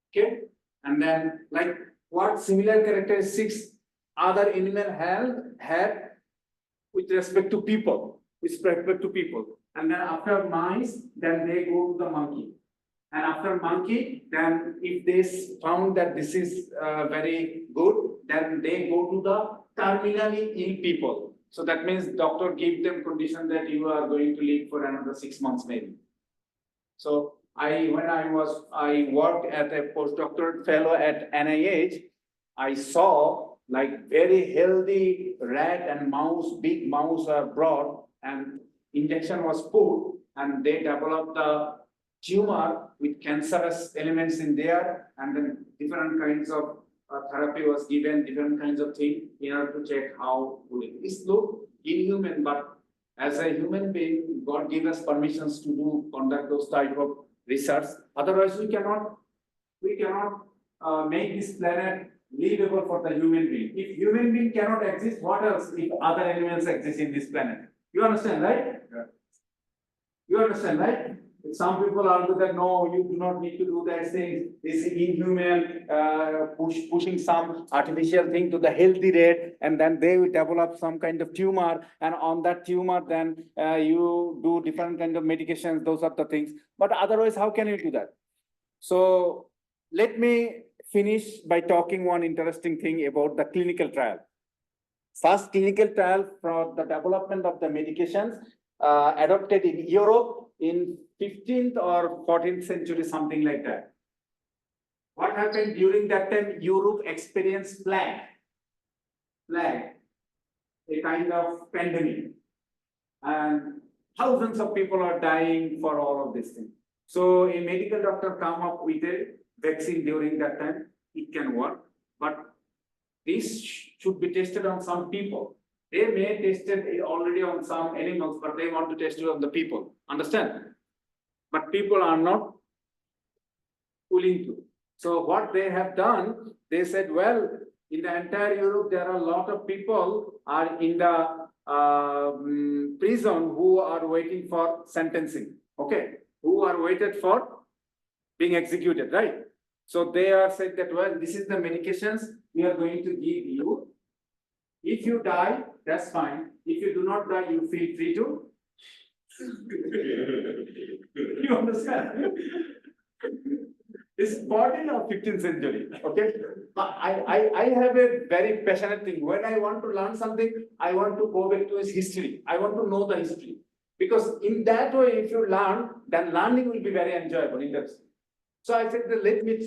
A: Okay, and then like what similar characteristics other animal had with respect to people, and then after mice, then they go to the monkey. And after monkey, then if they found that this is very good, then they go to the terminally ill people. So that means doctor give them condition that you are going to live for another 6 months maybe. So when I worked as a postdoctoral fellow at NIH, I saw like very healthy rat and mouse, big mouse are brought and injection was put and they developed the tumor with cancerous elements in there, and then different kinds of therapy was given, different kinds of things in order to check how good it is. Look inhuman, but as a human being, God gave us permissions to conduct those type of research. Otherwise, we cannot make this planet livable for the human being. If human being cannot exist, what else if other animals exist in this planet? You understand, right? Yeah. You understand, right? Some people argue that no, you do not need to do that thing. This is inhuman, pushing some artificial thing to the healthy rate, and then they will develop some kind of tumor, and on that tumor, then you do different kind of medications. Those are the things. But otherwise, how can you do that? So let me finish by talking one interesting thing about the clinical trial. First clinical trial for the development of the medications adopted in Europe in 15th or 14th century, something like that. What happened during that time? Europe experienced plague, a kind of pandemic, and thousands of people are dying for all of this thing. So a medical doctor come up with a vaccine during that time. It can work, but this should be tested on some people. They may test it already on some animals, but they want to test it on the people. Understand? But people are not willing to. So what they have done, they said, well, in the entire Europe, there are a lot of people are in the prison who are waiting for sentencing. Okay, who are waited for being executed, right? So they are said that, well, this is the medications we are going to give you. If you die, that's fine. If you do not die, you feel free to. You understand? It's 14th or 15th century. Okay. I have a very passionate thing. When I want to learn something, I want to go back to its history. I want to know the history. Because in that way, if you learn, then learning will be very enjoyable, interesting. So I said, let me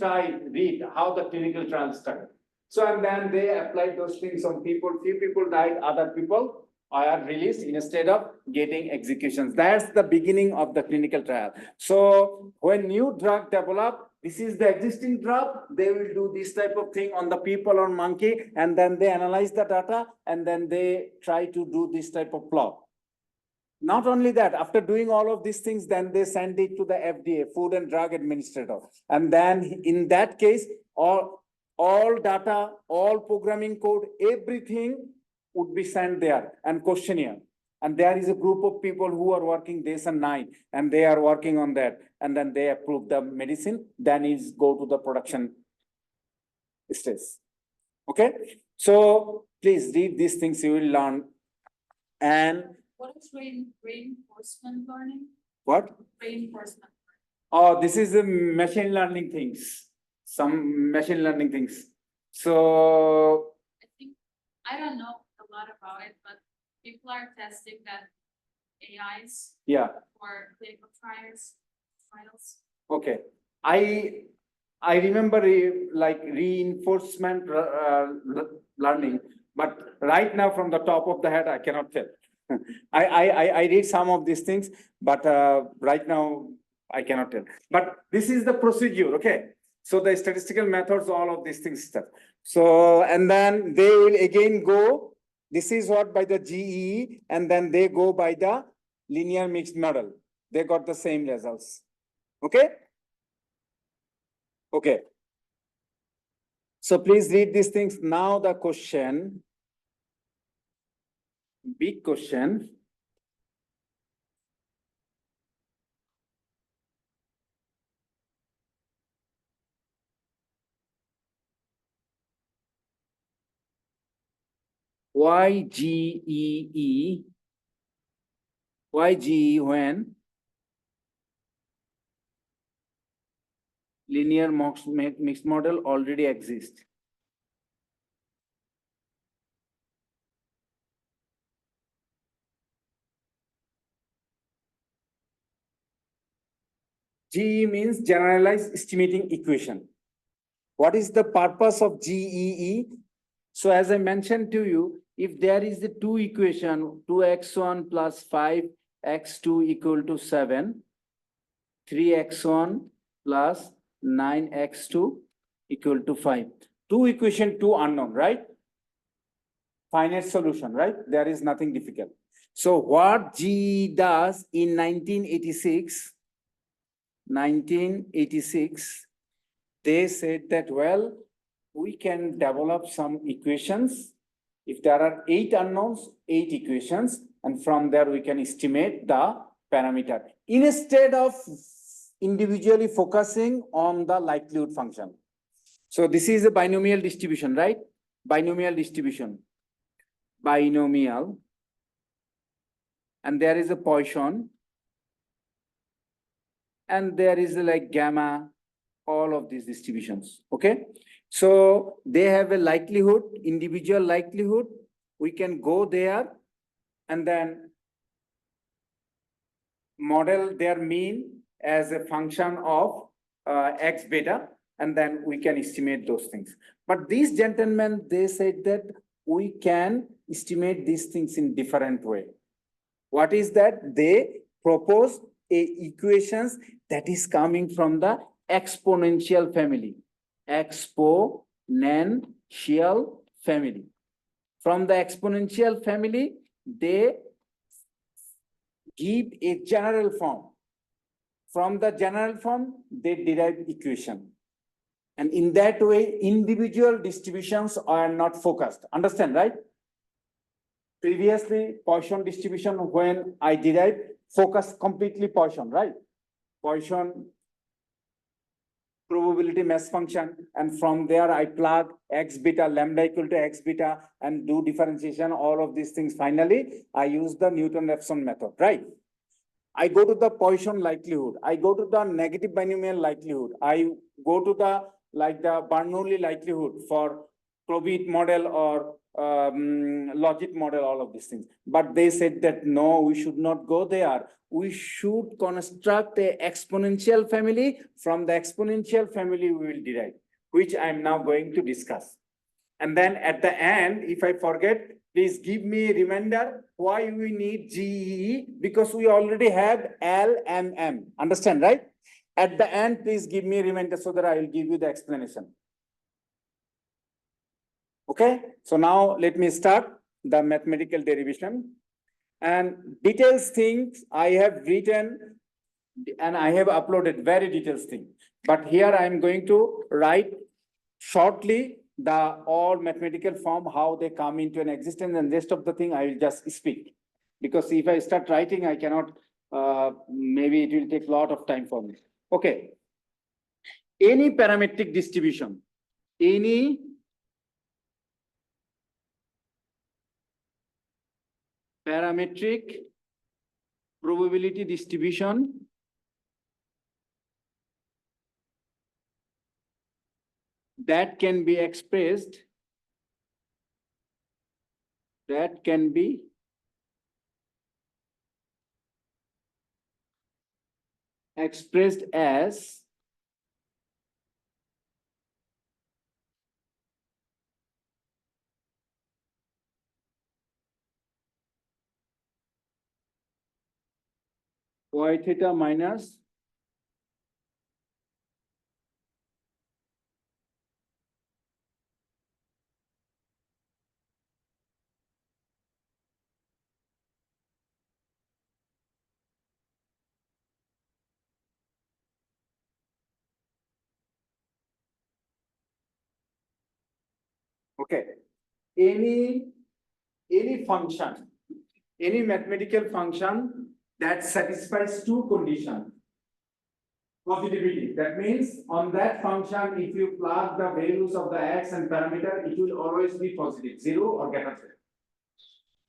A: read how the clinical trial started. So and then they applied those things on people. Few people died, other people are released instead of getting executions. That's the beginning of the clinical trial. So when new drug develop, this is the existing drug, they will do this type of thing on the people or monkey, and then they analyze the data, and then they try to do this type of plot. Not only that, after doing all of these things, then they send it to the FDA, Food and Drug Administrator. And then in that case, all data, all programming code, everything would be sent there and questionnaire. And there is a group of people who are working days and night, and they are working on that. And then they approve the medicine, then is go to the production stage. Okay, so please read these things, you will learn. And
D: What is reinforcement learning?
A: what?
D: Reinforcement.
A: Oh, this is the machine learning things, some machine learning things. So,
D: I think, I don't know a lot about it, but people are testing that AIs
A: yeah,
D: for clinical trials.
A: okay. I remember like reinforcement learning, but right now from the top of the head, I cannot tell. I read some of these things, but right now I cannot tell. But this is the procedure, okay? So the statistical methods, all of these things stuff. So, and then they will again go, this is what by the GEE, and then they go by the linear mixed model. They got the same results. Okay? Okay. So please read these things. Now the question, big question. Why GEE? Why GE when linear mixed model already exists? GE means generalized estimating equation. What is the purpose of GEE? So as I mentioned to you, if there is the two equation, 2x1 plus 5x2 equal to 7, 3x1 plus 9x2 equal to 5. Two equation, two unknown, right? Finite solution, right? There is nothing difficult. So what GE does in 1986, they said that, well, we can develop some equations. If there are 8 unknowns, 8 equations, and from there we can estimate the parameter instead of individually focusing on the likelihood function. So this is a binomial distribution, right? Binomial distribution. Binomial. And there is a Poisson. And there is like gamma, all of these distributions, okay? So they have a likelihood, individual likelihood. We can go there and then model their mean as a function of x beta, and then we can estimate those things. But these gentlemen, they said that we can estimate these things in different way. What is that? They propose equations that is coming from the exponential family. Exponential family. From the exponential family, they give a general form. From the general form, they derive equation. And in that way, individual distributions are not focused. Understand, right? Previously, Poisson distribution, when I derived, focused completely Poisson, right? Poisson probability mass function, and from there I plug x beta, lambda equal to x beta, and do differentiation, all of these things. Finally, I use the Newton-Raphson method, right? I go to the Poisson likelihood, I go to the negative binomial likelihood, I go to the the Bernoulli likelihood for Clovite model or logic model, all of these things. But they said that no, we should not go there. We should construct a exponential family. From the exponential family, we will derive, which I am now going to discuss. And then at the end, if I forget, Please give me a reminder why we need GEE, because we already have LMM. Understand, right? At the end, please give me a reminder so that I will give you the explanation. Okay, so now let me start the mathematical derivation. And details things I have written and I have uploaded very details thing. But here I am going to write shortly the all mathematical form, how they come into an existence, and rest of the thing I will just speak. Because if I start writing, I cannot, maybe it will take a lot of time for me. Okay. Any parametric distribution, any parametric probability distribution that can be expressed as y theta minus okay, any function, any mathematical function that satisfies two conditions. Positivity, that means on that function, if you plug the values of the x and parameter, it will always be positive, 0 or greater than.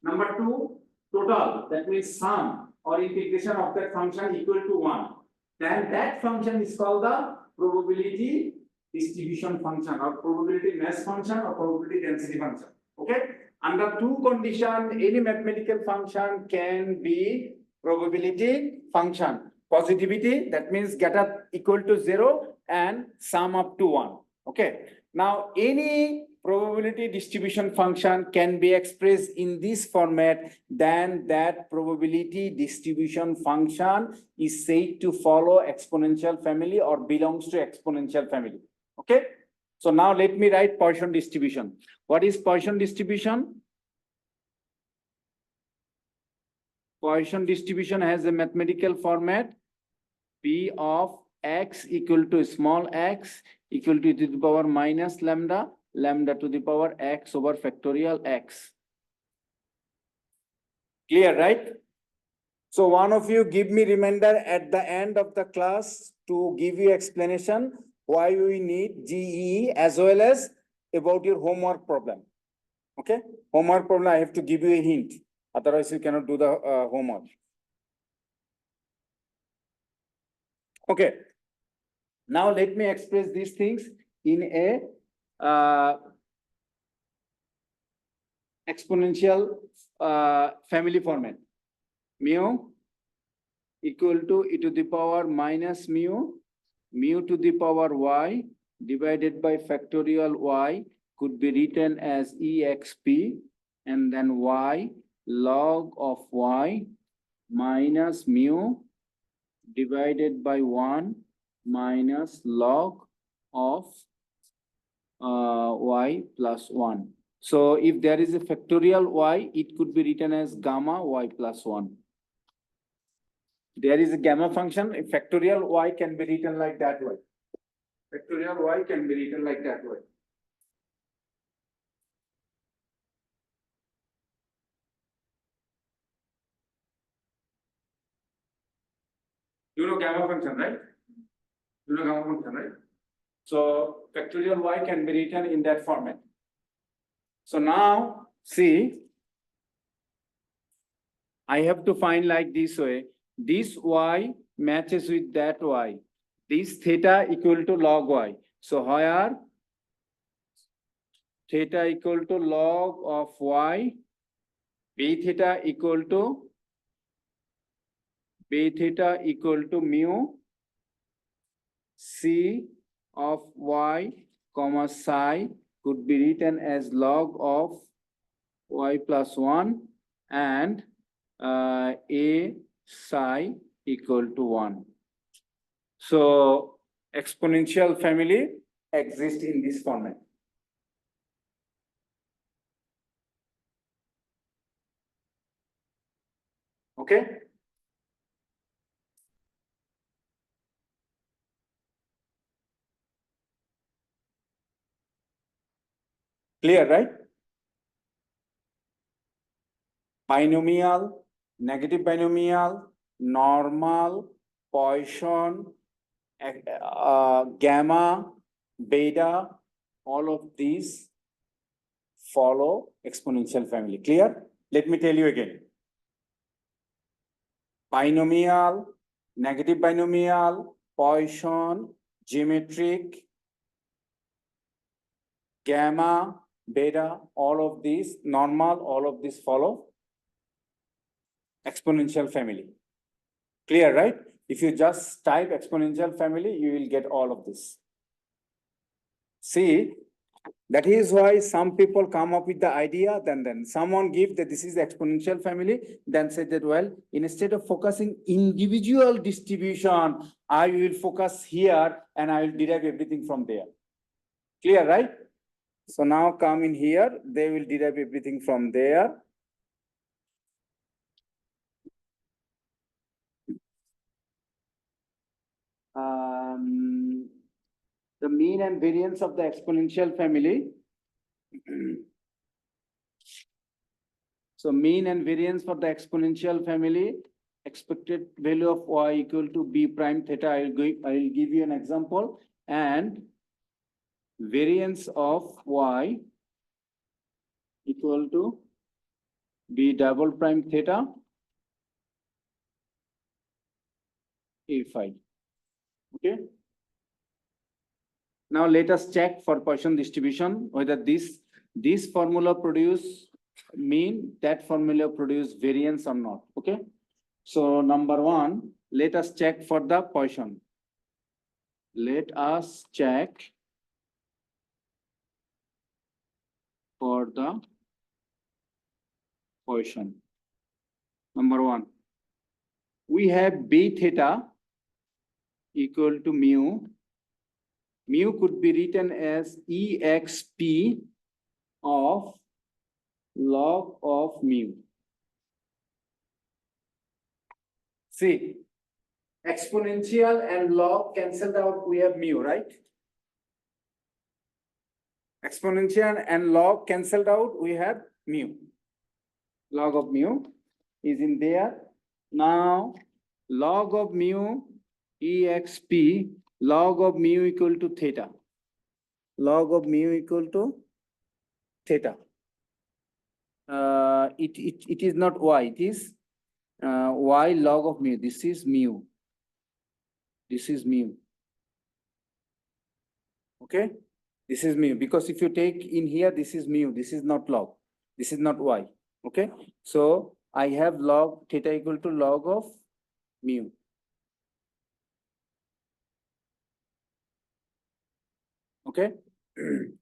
A: Number two, total, that means sum or integration of that function equal to 1. Then that function is called the probability distribution function or probability mass function or probability density function. Okay? Under two conditions, any mathematical function can be probability function. Positivity, that means greater equal to 0 and sum up to 1. Okay? Now, any probability distribution function can be expressed in this format, then that probability distribution function is said to follow exponential family or belongs to exponential family. Okay, so now let me write Poisson distribution. What is Poisson distribution? Poisson distribution has a mathematical format: P of x equal to small x equal to the power minus lambda, lambda to the power x over factorial x. Clear, right? So one of you give me reminder at the end of the class to give you explanation why we need GEE as well as about your homework problem. Okay, homework problem I have to give you a hint, otherwise you cannot do the homework. Okay, now let me express these things in a exponential family format. Mu equal to e to the power minus mu, mu to the power y divided by factorial y could be written as exp, and then y log of y minus mu divided by 1 minus log of y plus 1. So if there is a factorial y, it could be written as gamma y plus 1. There is a gamma function, a factorial y can be written like that way. Factorial y can be written like that way. You know gamma function, right? You know gamma function, right? So factorial y can be written in that format. So now see, I have to find like this way. This y matches with that y. This theta equal to log y. So where theta equal to log of y, b theta equal to mu c of y comma psi could be written as log of y plus 1 and a psi equal to 1. So exponential family exists in this format. Okay. Clear, right? Binomial, negative binomial, normal, Poisson, gamma, beta, all of these follow exponential family. Clear? Let me tell you again. Binomial, negative binomial, Poisson, geometric, gamma, beta, all of these, normal, all of these follow exponential family. Clear, right? If you just type exponential family, you will get all of this. See, that is why some people come up with the idea, then someone give that this is the exponential family, then say that, well, instead of focusing individual distribution, I will focus here and I will derive everything from there. Clear, right? So now come in here, they will derive everything from there. The mean and variance of the exponential family. So mean and variance for the exponential family, expected value of y equal to b prime theta. I will give you an example, and variance of y equal to b double prime theta a phi. Okay. Now let us check for Poisson distribution whether this formula produce mean, that formula produce variance or not. Okay. So number one, let us check for the Poisson. Let us check for the Poisson. Number one, we have b theta equal to mu. Mu could be written as exp of log of mu. See, exponential and log cancelled out, we have mu, right? Exponential and log cancelled out, we have mu. Log of mu is in there. Now, log of mu exp, log of mu equal to theta. Log of mu equal to theta. It is not y, it is y log of mu. This is mu. This is mu. Okay, this is mu, because if you take in here, this is mu, this is not log, this is not y. Okay, so I have log theta equal to log of mu. Okay,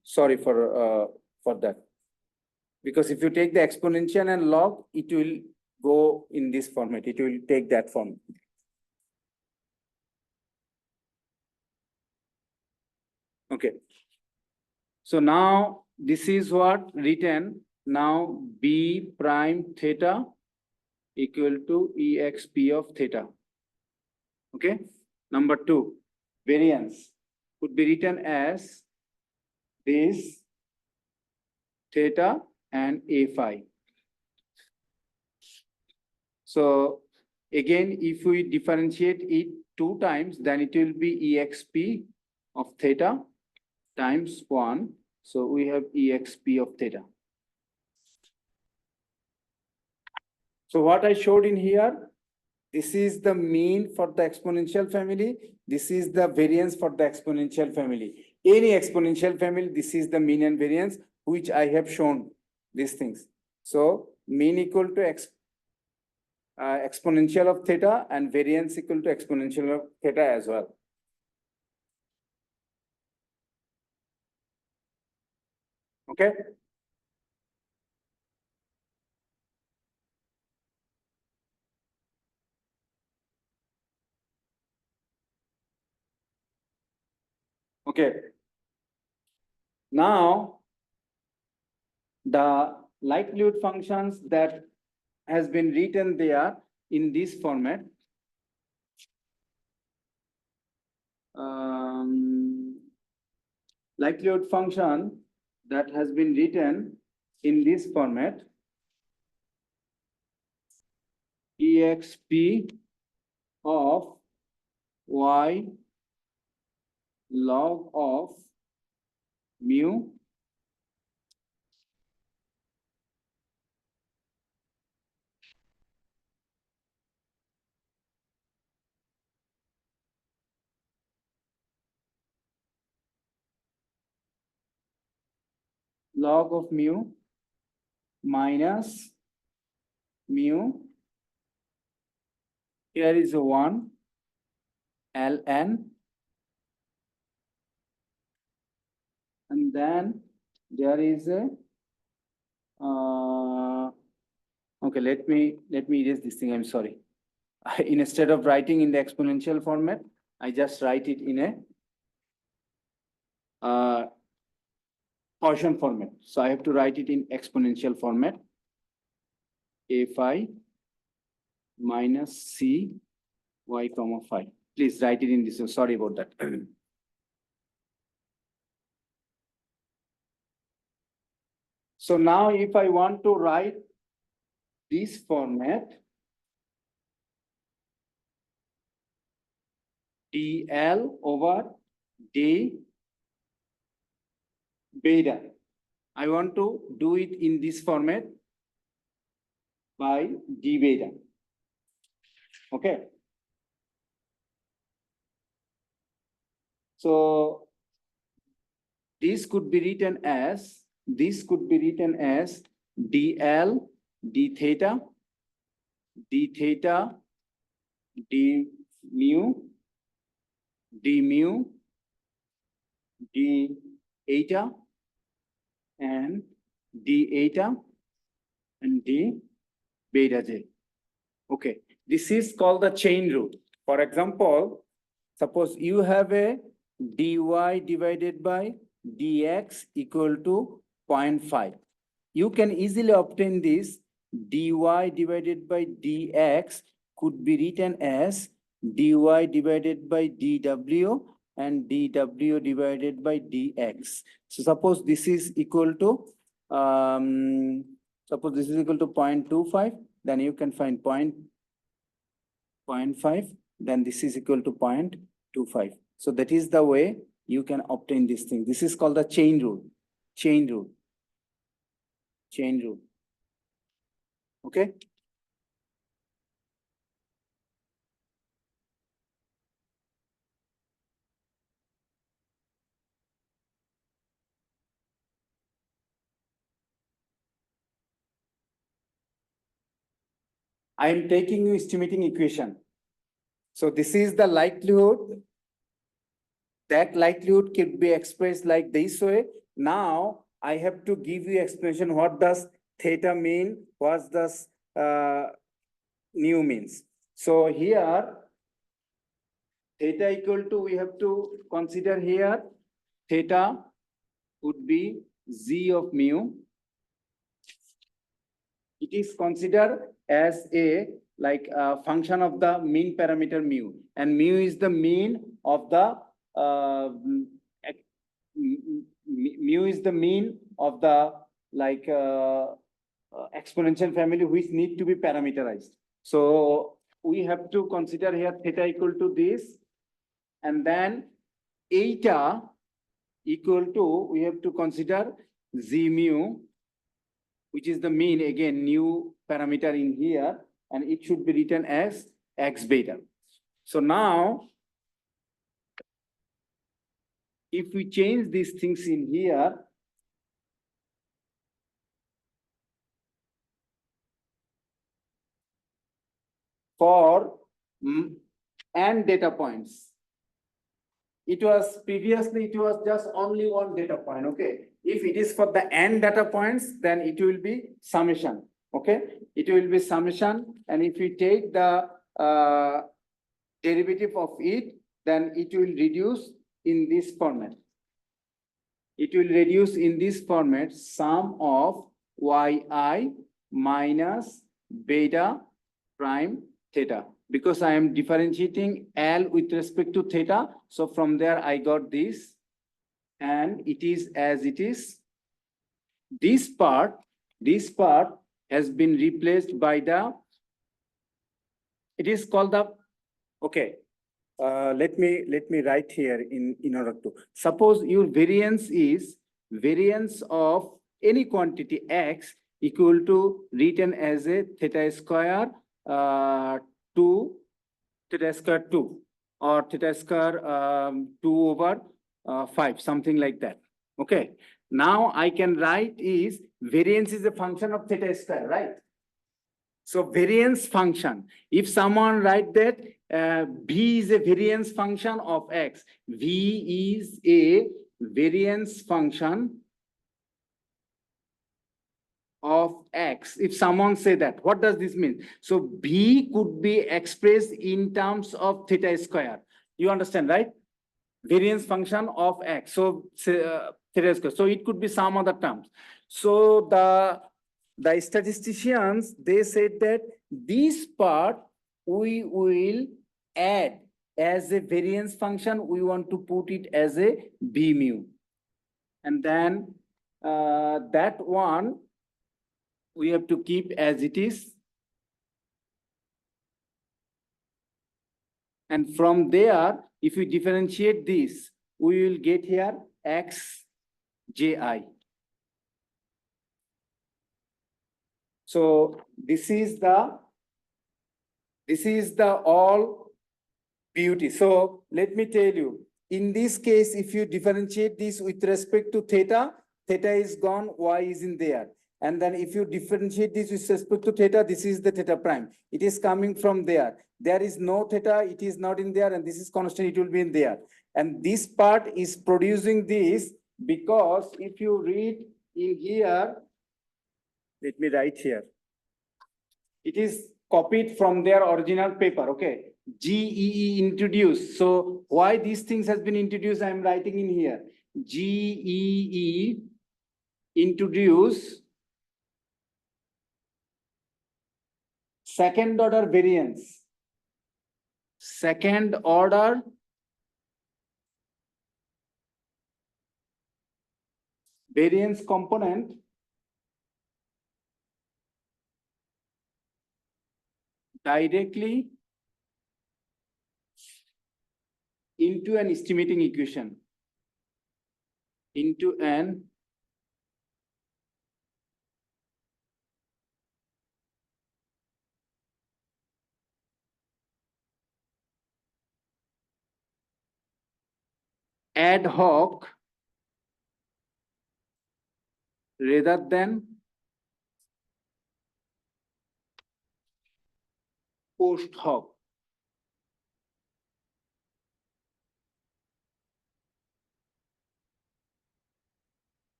A: sorry for that, because if you take the exponential and log, it will go in this format, it will take that form. Okay, so now this is what written. Now b prime theta equal to exp of theta. Okay, number two, variance could be written as this theta and a phi. So again, if we differentiate it 2 times, then it will be exp of theta times 1. So we have exp of theta. So what I showed in here, this is the mean for the exponential family. This is the variance for the exponential family. Any exponential family, this is the mean and variance, which I have shown these things. So mean equal to exponential of theta and variance equal to exponential of theta as well. Okay. Okay. Now, the likelihood functions that has been written there in this format. Likelihood function that has been written in this format. exp of y log of mu log of mu minus mu. Here is a 1 ln, and then there is a okay, let me erase this thing. I'm sorry. Instead of writing in the exponential format, I just write it in a Gaussian format. So I have to write it in exponential format. Fi minus c y comma phi. Please write it in this. Sorry about that. So now if I want to write this format, dl over d beta. I want to do it in this format by d beta. Okay. So this could be written as dl d theta d mu d eta and d eta and d beta j. Okay, this is called the chain rule. For example, suppose you have a dy divided by dx equal to 0.5. You can easily obtain this. Dy divided by dx could be written as dy divided by dw and dw divided by dx. So suppose this is equal to 0.25, then you can find 0.5, then this is equal to 0.25. So that is the way you can obtain this thing. This is called the chain rule. Okay. I am taking you estimating equation. So this is the likelihood. That likelihood could be expressed like this way. Now I have to give you explanation. What does theta mean? What does nu means? So here theta equal to, we have to consider here theta would be z of mu. It is considered as a function of the mean parameter mu, and mu is the mean of the mu is the mean of the exponential family which need to be parameterized. So we have to consider here theta equal to this, and then eta equal to, we have to consider z mu, which is the mean, again new parameter in here, and it should be written as x beta. So now if we change these things in here, for n data points, it was previously just only one data point. Okay, if it is for the n data points, then it will be summation. Okay, it will be summation, and if we take the derivative of it, then it will reduce in this format. it will reduce in this format sum of yi minus beta prime theta, because I am differentiating L with respect to theta. So from there I got this, and it is as it is. This part has been replaced by the, it is called the, okay. Let me write here in order to, suppose your variance is variance of any quantity x equal to written as a theta square 2 theta square 2 or theta square 2 over 5, something like that. Okay. Now I can write is variance is a function of theta square, right? So variance function, if someone write that V is a variance function of X, V is a variance function of X. If someone say that, what does this mean? So B could be expressed in terms of theta square. You understand, right? Variance function of X. So theta square. So it could be some other terms. So the statisticians, they said that this part we will add as a variance function. We want to put it as a B mu. And then that one we have to keep as it is. And from there, if we differentiate this, we will get here X JI. So this is the all beauty. So let me tell you, in this case, if you differentiate this with respect to theta, theta is gone, y is in there. And then if you differentiate this with respect to theta, this is the theta prime. It is coming from there. There is no theta, it is not in there, and this is constant, it will be in there. And this part is producing this because if you read in here, let me write here. It is copied from their original paper, okay? GEE introduced. So why these things has been introduced, I am writing in here. GEE introduce second order variance. Second order variance component directly into an estimating equation, into an ad hoc rather than post hoc.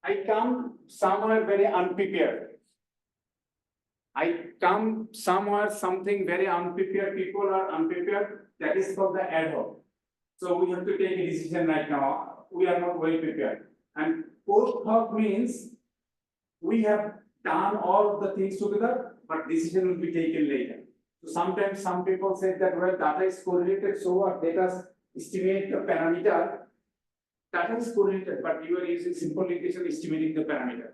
A: I come somewhere very unprepared. I come somewhere something very unprepared. People are unprepared. That is called the ad hoc. So we have to take a decision right now. We are not well prepared. And post hoc means we have done all the things together, but decision will be taken later. So sometimes some people say that, well, data is correlated, so what? Let us estimate the parameter. Data is correlated, but you are using simple equation estimating the parameter.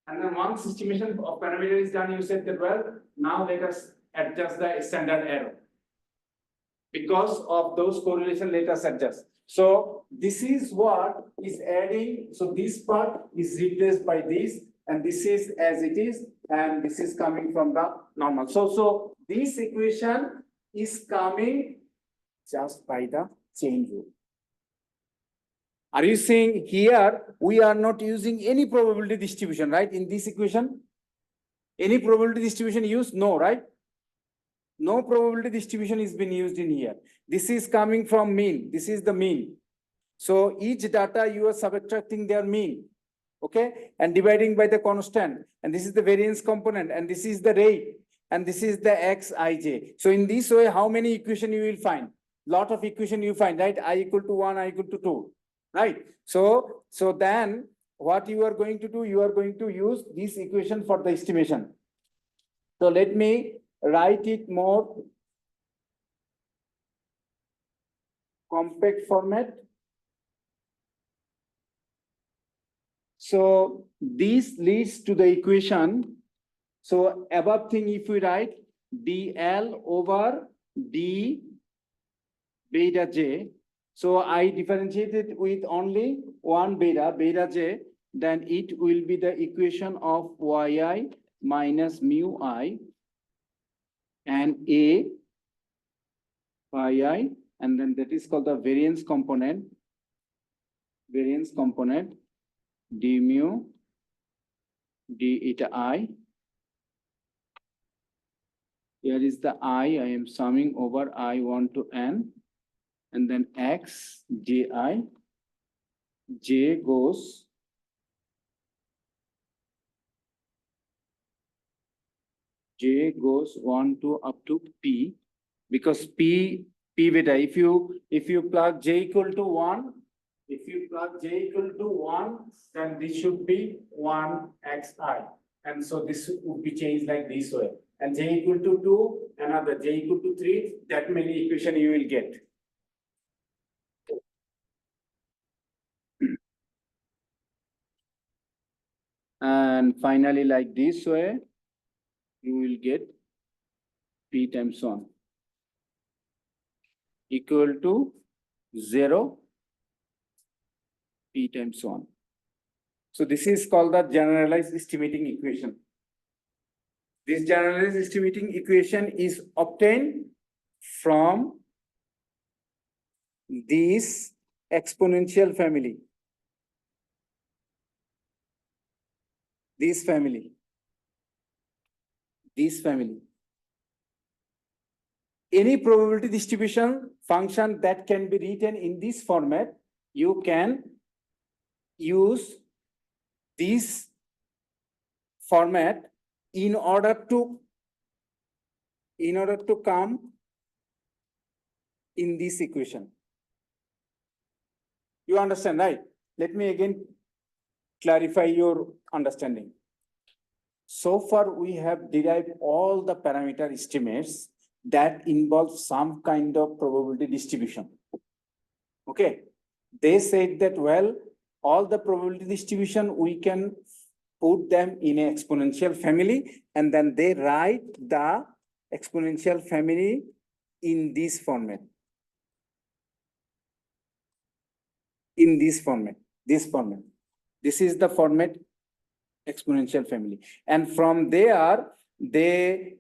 A: And then once estimation of parameter is done, you said that, well, now let us adjust the standard error. Because of those correlation, let us adjust. So this is what is adding. So this part is replaced by this, and this is as it is, and this is coming from the normal. So this equation is coming just by the chain rule. Are you saying here we are not using any probability distribution, right? In this equation, any probability distribution used? No, right? No probability distribution is being used in here. This is coming from mean. This is the mean. So each data you are subtracting their mean, okay, and dividing by the constant. And this is the variance component, and this is the rate, and this is the xij. So in this way, how many equation you will find? Lot of equation you find, right? I equal to 1, I equal to 2. right? So then what you are going to do, you are going to use this equation for the estimation. So let me write it more compact format. So this leads to the equation. So above thing, if we write dl over d beta j, so I differentiated with only one beta j, then it will be the equation of yi minus mu I and a phi I, and then that is called the variance component d mu d eta I. Here is the I am summing over I1 to n, and then x j I, j goes j goes 1 to up to p, because p beta, if you plug j equal to 1, if you plug j equal to 1, then this should be 1 xi, and so this would be changed like this way, and j equal to 2, another j equal to 3, that many equation you will get. And finally, like this way, you will get p times 1 equal to 0, p times 1. So this is called the generalized estimating equation. This generalized estimating equation is obtained from this exponential family. This family. Any probability distribution function that can be written in this format, you can use this format in order to come in this equation. You understand, right? Let me again clarify your understanding. So far, we have derived all the parameter estimates that involve some kind of probability distribution. Okay. They said that, well, all the probability distribution, we can put them in an exponential family, and then they write the exponential family in this format. This is the format exponential family. And from there, they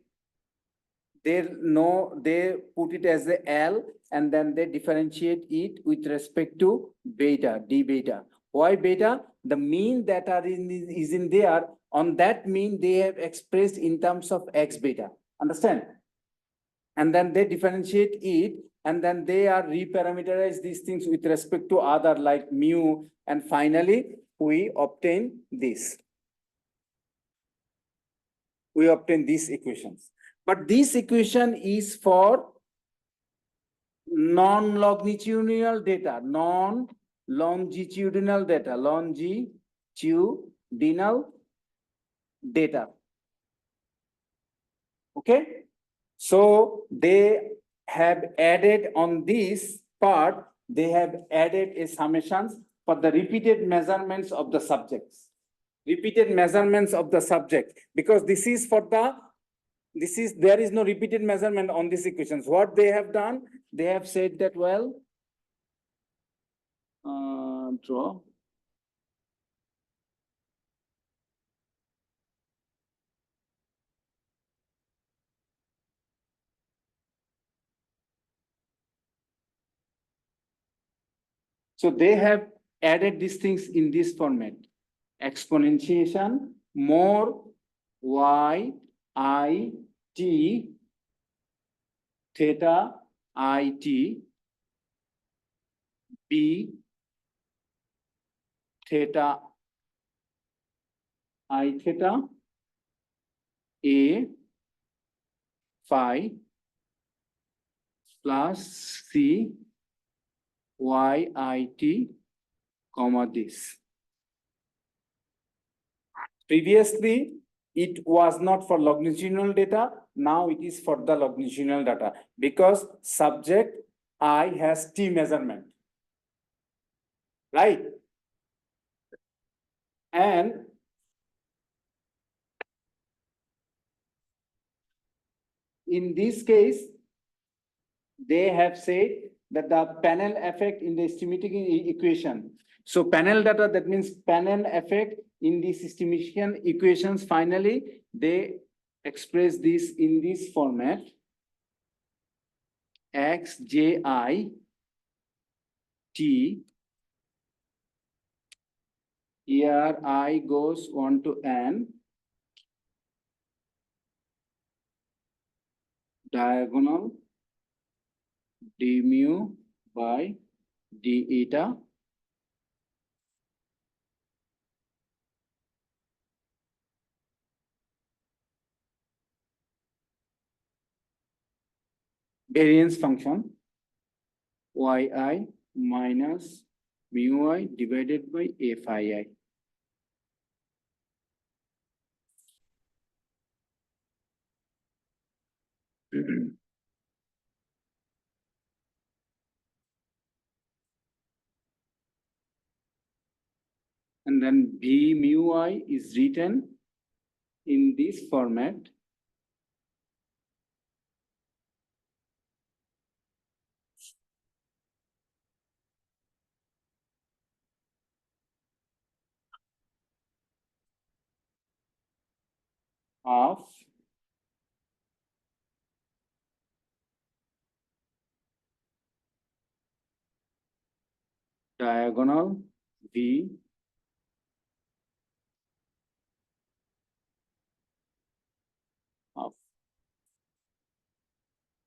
A: put it as the L, and then they differentiate it with respect to beta, d beta. Why beta? The mean that is in there, on that mean they have expressed in terms of x beta. Understand? And then they differentiate it, and then they are reparameterize these things with respect to other like mu, and finally we obtain this. We obtain these equations. But this equation is for non-longitudinal data, longitudinal data. Okay? So they have added on this part, they have added a summations for the repeated measurements of the subjects. Because this is for the, there is no repeated measurement on these equations. What they have done, they have said that, well, draw. So they have added these things in this format. Exponentiation more y I t theta I t b theta I theta a phi plus c y I t comma this. Previously, it was not for longitudinal data. Now it is for the longitudinal data because subject I has T measurement. Right? And in this case, they have said that the panel effect in the estimating equation. So panel data, that means panel effect in the estimation equations. Finally, they express this in this format. XJI T. Here I goes 1 to n. Diagonal d mu by d eta. Variance function yi minus mu I divided by fii. And then b mu I is written in this format. Of diagonal v of.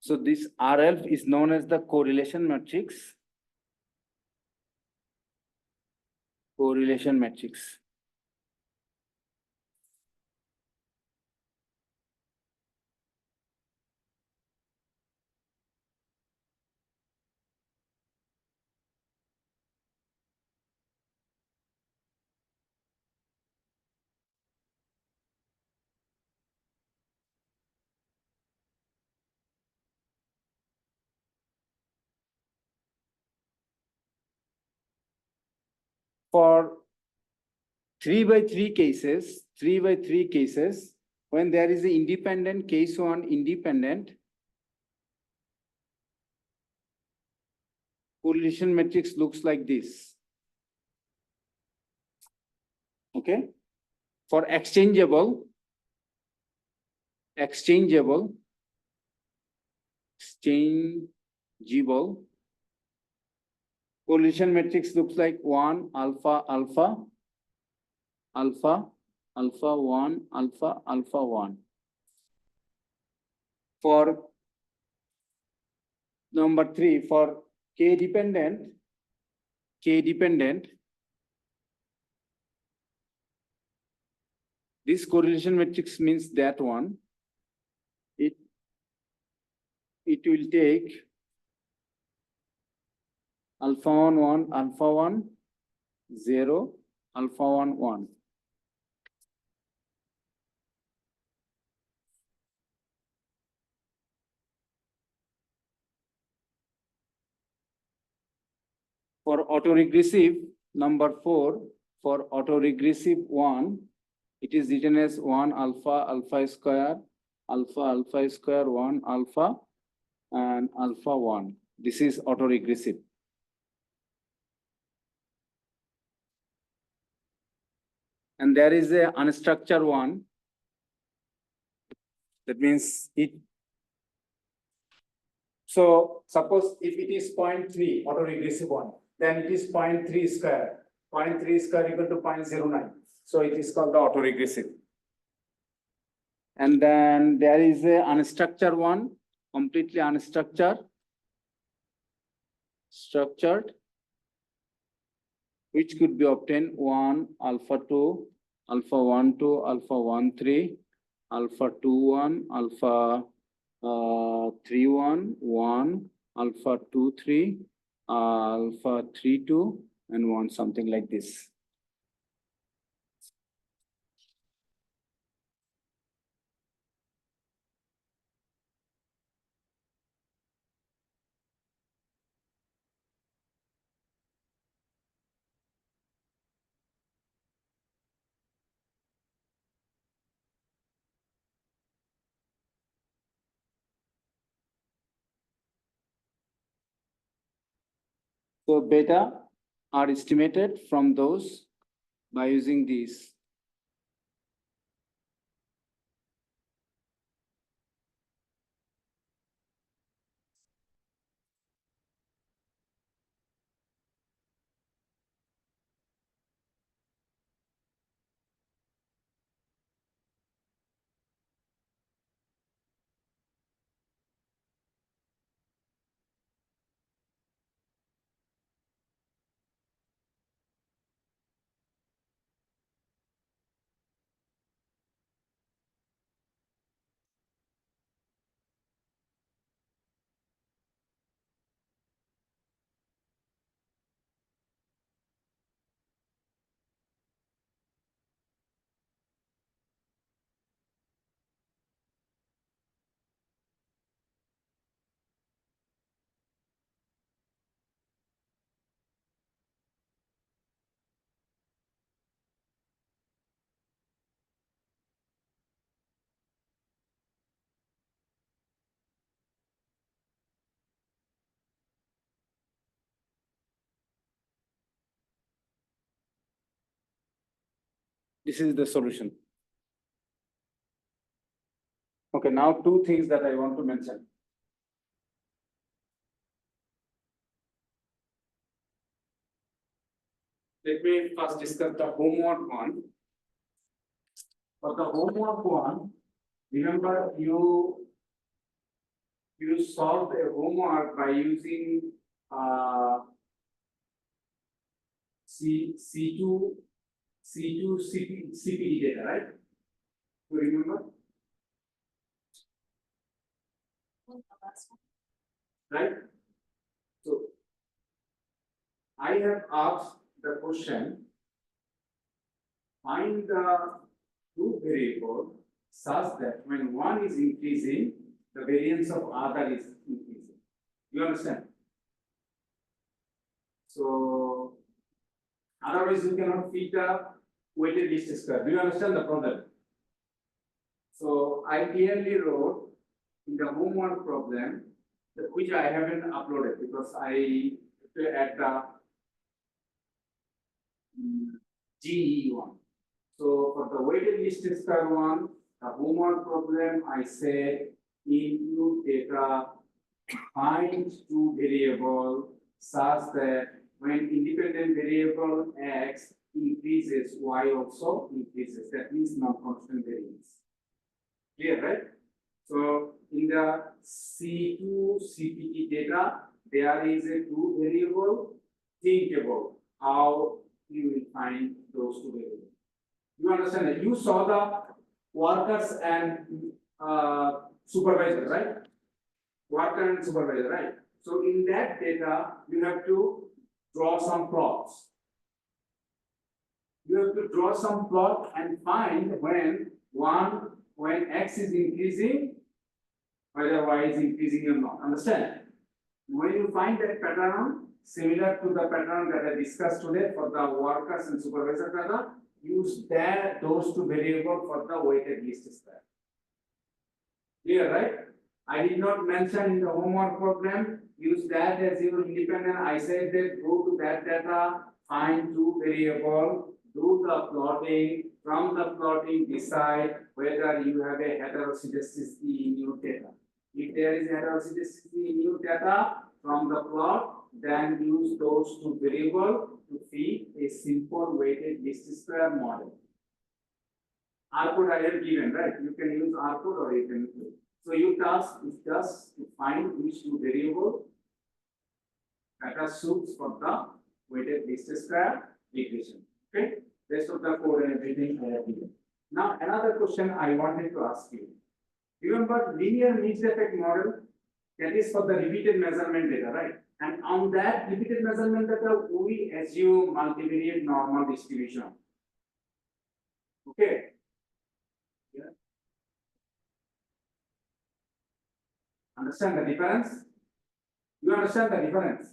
A: So this RF is known as the correlation matrix. Correlation matrix. For 3/3 cases, 3/3 cases, when there is an independent case one independent, correlation matrix looks like this. Okay. For exchangeable, exchangeable, correlation matrix looks like 1 alpha alpha alpha alpha 1 alpha alpha 1. For number 3, for k dependent, this correlation matrix means that one. It will take alpha 1 1 alpha 1 0 alpha 1 1. For autoregressive number 4, for autoregressive 1, it is written as 1 alpha alpha square alpha alpha square 1 alpha and alpha 1. This is autoregressive. And there is a unstructured one. That means it. So suppose if it is 0.3 autoregressive one, then it is 0.3 square. 0.3 square equal to 0.09. So it is called the autoregressive. And then there is a unstructured one, completely unstructured, structured, which could be obtained 1 alpha 2 alpha 1 2 alpha 1 3 alpha 2 1 alpha 3 1 1 alpha 2 3 alpha 3 2 and want something like this. So beta are estimated from those by using these. This is the solution. Okay, now two things that I want to mention. Let me first discuss the homework one. For the homework one, remember you solve a homework by using C2 CPD data, right? You remember?
D: What's the last one?
A: Right? So I have asked the question, find the two variable such that when one is increasing, the variance of other is increasing. You understand? So otherwise you cannot fit a weighted least square. Do you understand the problem? So I clearly wrote in the homework problem, which I haven't uploaded because I have to add the GEE one. So for the weighted least square one, the homework problem, I said input data, find two variable such that when independent variable x increases, y also increases. That means non-constant variance. Clear, right? So in the C2 CPT data, there is a two variable. Think about how you will find those two variables. You understand that you saw the workers and supervisor, right? Worker and supervisor, right? So in that data, you have to draw some plots. You have to draw some plot and find when x is increasing, whether y is increasing or not. Understand? When you find that pattern, similar to the pattern that I discussed today for the workers and supervisor data, use those two variables for the weighted least square. Clear, right? I did not mention in the homework program, use that as your independent. I said that go to that data, find two variables, do the plotting. From the plotting, decide whether you have a heteroscedasticity in your data. If there is heteroscedasticity in your data from the plot, then use those two variables to feed a simple weighted least square model. R code I have given, right? You can use R code or you can use. So your task is just to find which two variables that suits for the weighted least square equation. Okay? Rest of the code and everything I have given. Now another question I wanted to ask you. Remember linear mixed effect model, that is for the repeated measurement data, right? And on that repeated measurement data, we assume multivariate normal distribution. Okay. Yeah. Understand the difference? You understand the difference?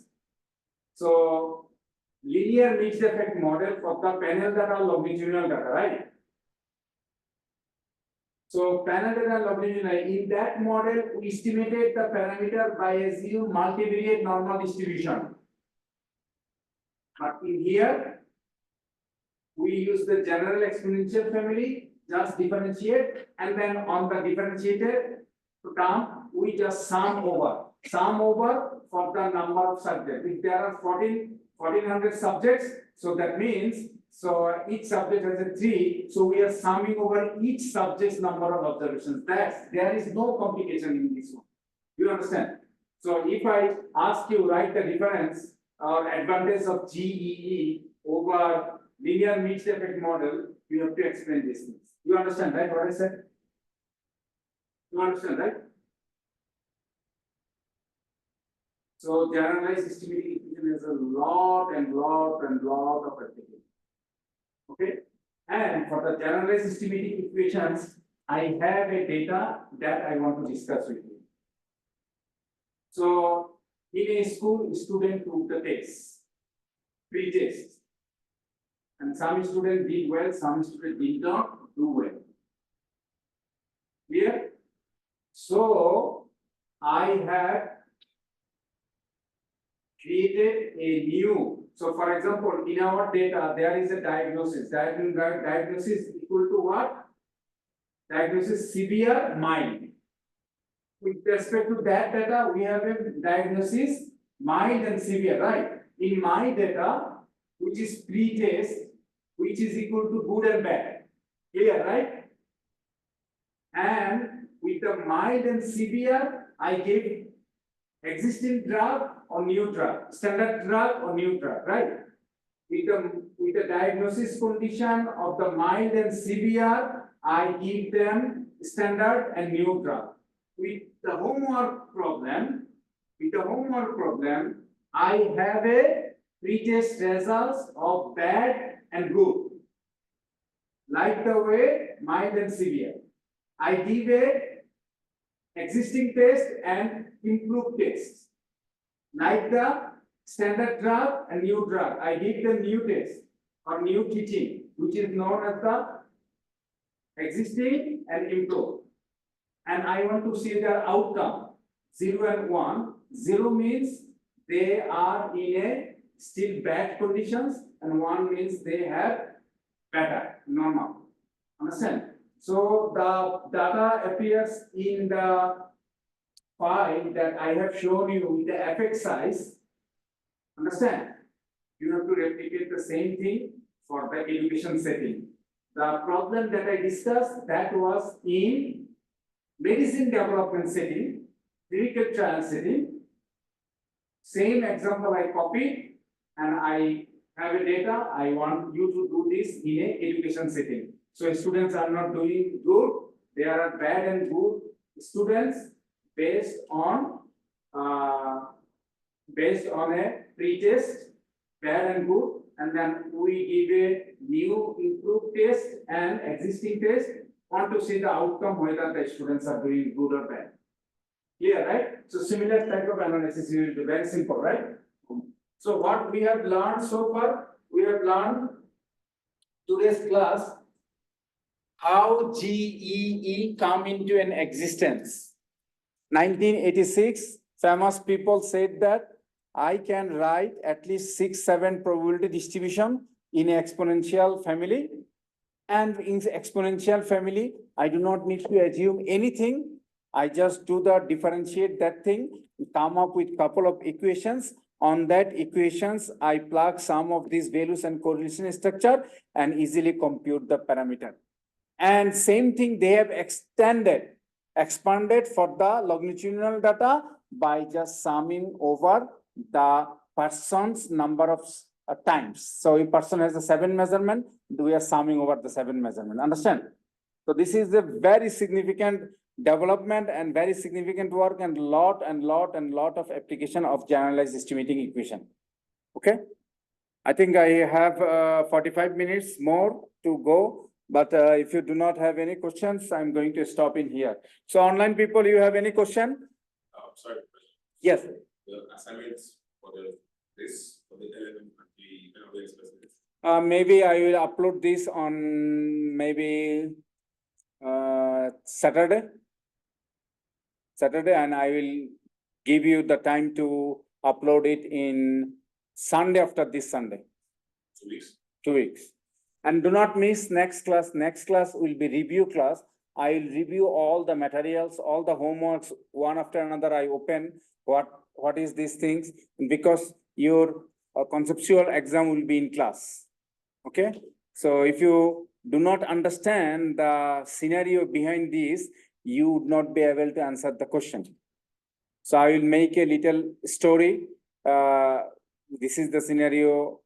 A: So linear mixed effect model for the panel data, longitudinal data, right? So panel data longitudinal, in that model, we estimated the parameter by assume multivariate normal distribution. But in here, we use the general exponential family, just differentiate, and then on the differentiated term, we just sum over for the number of subjects. If there are 1400 subjects, so that means, so each subject has a 3, so we are summing over each subject's number of observations. There is no complication in this one. You understand? So if I ask you write the difference or advantage of GEE over linear mixed effect model, you have to explain these things. You understand, right? What I said? You understand, right? So generalized estimating equation has a lot of application. Okay, and for the generalized estimating equations, I have a data that I want to discuss with you. So in a school, student took the test, pre-test, and some students did well, some students did not do well. Clear? So I have created a new. So for example, in our data, there is a diagnosis. Diagnosis equal to what? Diagnosis severe, mild. With respect to that data, we have a diagnosis mild and severe, right? In my data, which is pre-test, which is equal to good and bad. Clear, right? And with the mild and severe, I give existing drug or new drug, standard drug or new drug, right? With the diagnosis condition of the mild and severe, I give them standard and new drug. With the homework problem, I have a pre-test results of bad and good. Like the way mild and severe. I give a existing test and improved test. Like the standard drug and new drug, I give the new test or new teaching, which is known as the existing and improved. And I want to see their outcome, 0 and 1. 0 means they are in a still bad conditions, and 1 means they have better, normal. Understand? So the data appears in the file that I have shown you with the effect size. Understand? You have to replicate the same thing for the education setting. The problem that I discussed, that was in medicine development setting, clinical trial setting. Same example I copied, and I have a data. I want you to do this in a education setting. So students are not doing good, they are bad and good students based on a pre-test, bad and good, and then we give a new improved test and existing test. Want to see the outcome whether the students are doing good or bad. Clear, right? So similar type of analysis you will do, very simple, right? So what we have learned so far, we have learned today's class how GEE come into an existence. 1986, famous people said that I can write at least 6-7 probability distribution in an exponential family. And in the exponential family, I do not need to assume anything. I just do the differentiate that thing, come up with couple of equations. On that equations, I plug some of these values and correlation structure and easily compute the parameter. And same thing they have expanded for the longitudinal data by just summing over the person's number of times. So if person has a 7 measurement, we are summing over the 7 measurement. Understand? So this is a very significant development and very significant work and lot of application of generalized estimating equation. Okay? I think I have 45 minutes more to go, but if you do not have any questions, I'm going to stop in here. So online people, you have any question?
C: Sorry,
A: Yes.
C: the assignments for for the LLM and the WLS specialist.
A: Maybe I will upload this on maybe Saturday. And I will give you the time to upload it in Sunday after this Sunday.
C: 2 weeks.
A: 2 weeks. And do not miss next class. Next class will be review class. I will review all the materials, all the homeworks, one after another. I open what is these things, because your conceptual exam will be in class. Okay, so if you do not understand the scenario behind this, you would not be able to answer the question. So I will make a little story. This is the scenario.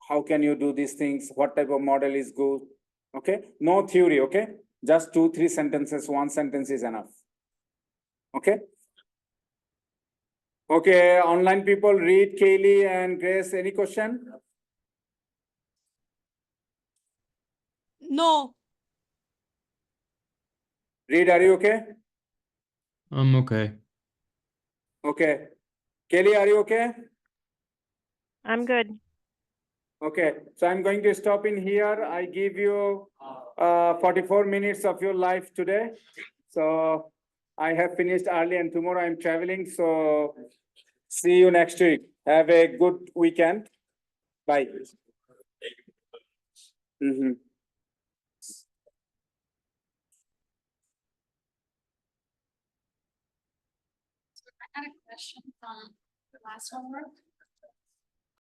A: How can you do these things? What type of model is good? Okay, no theory. Okay, just 2-3 sentences. 1 sentence is enough. Okay. Okay, online people, read Kaylee and Grace. Any question?
E: No.
A: Read, are you okay?
B: I'm okay.
A: Okay. Kelly, are you okay?
F: I'm good.
A: Okay, so I'm going to stop in here. I give you 44 minutes of your life today. So I have finished early and tomorrow I'm traveling. So see you next week. Have a good weekend. Bye. Mhm.
D: I had a question from the last homework.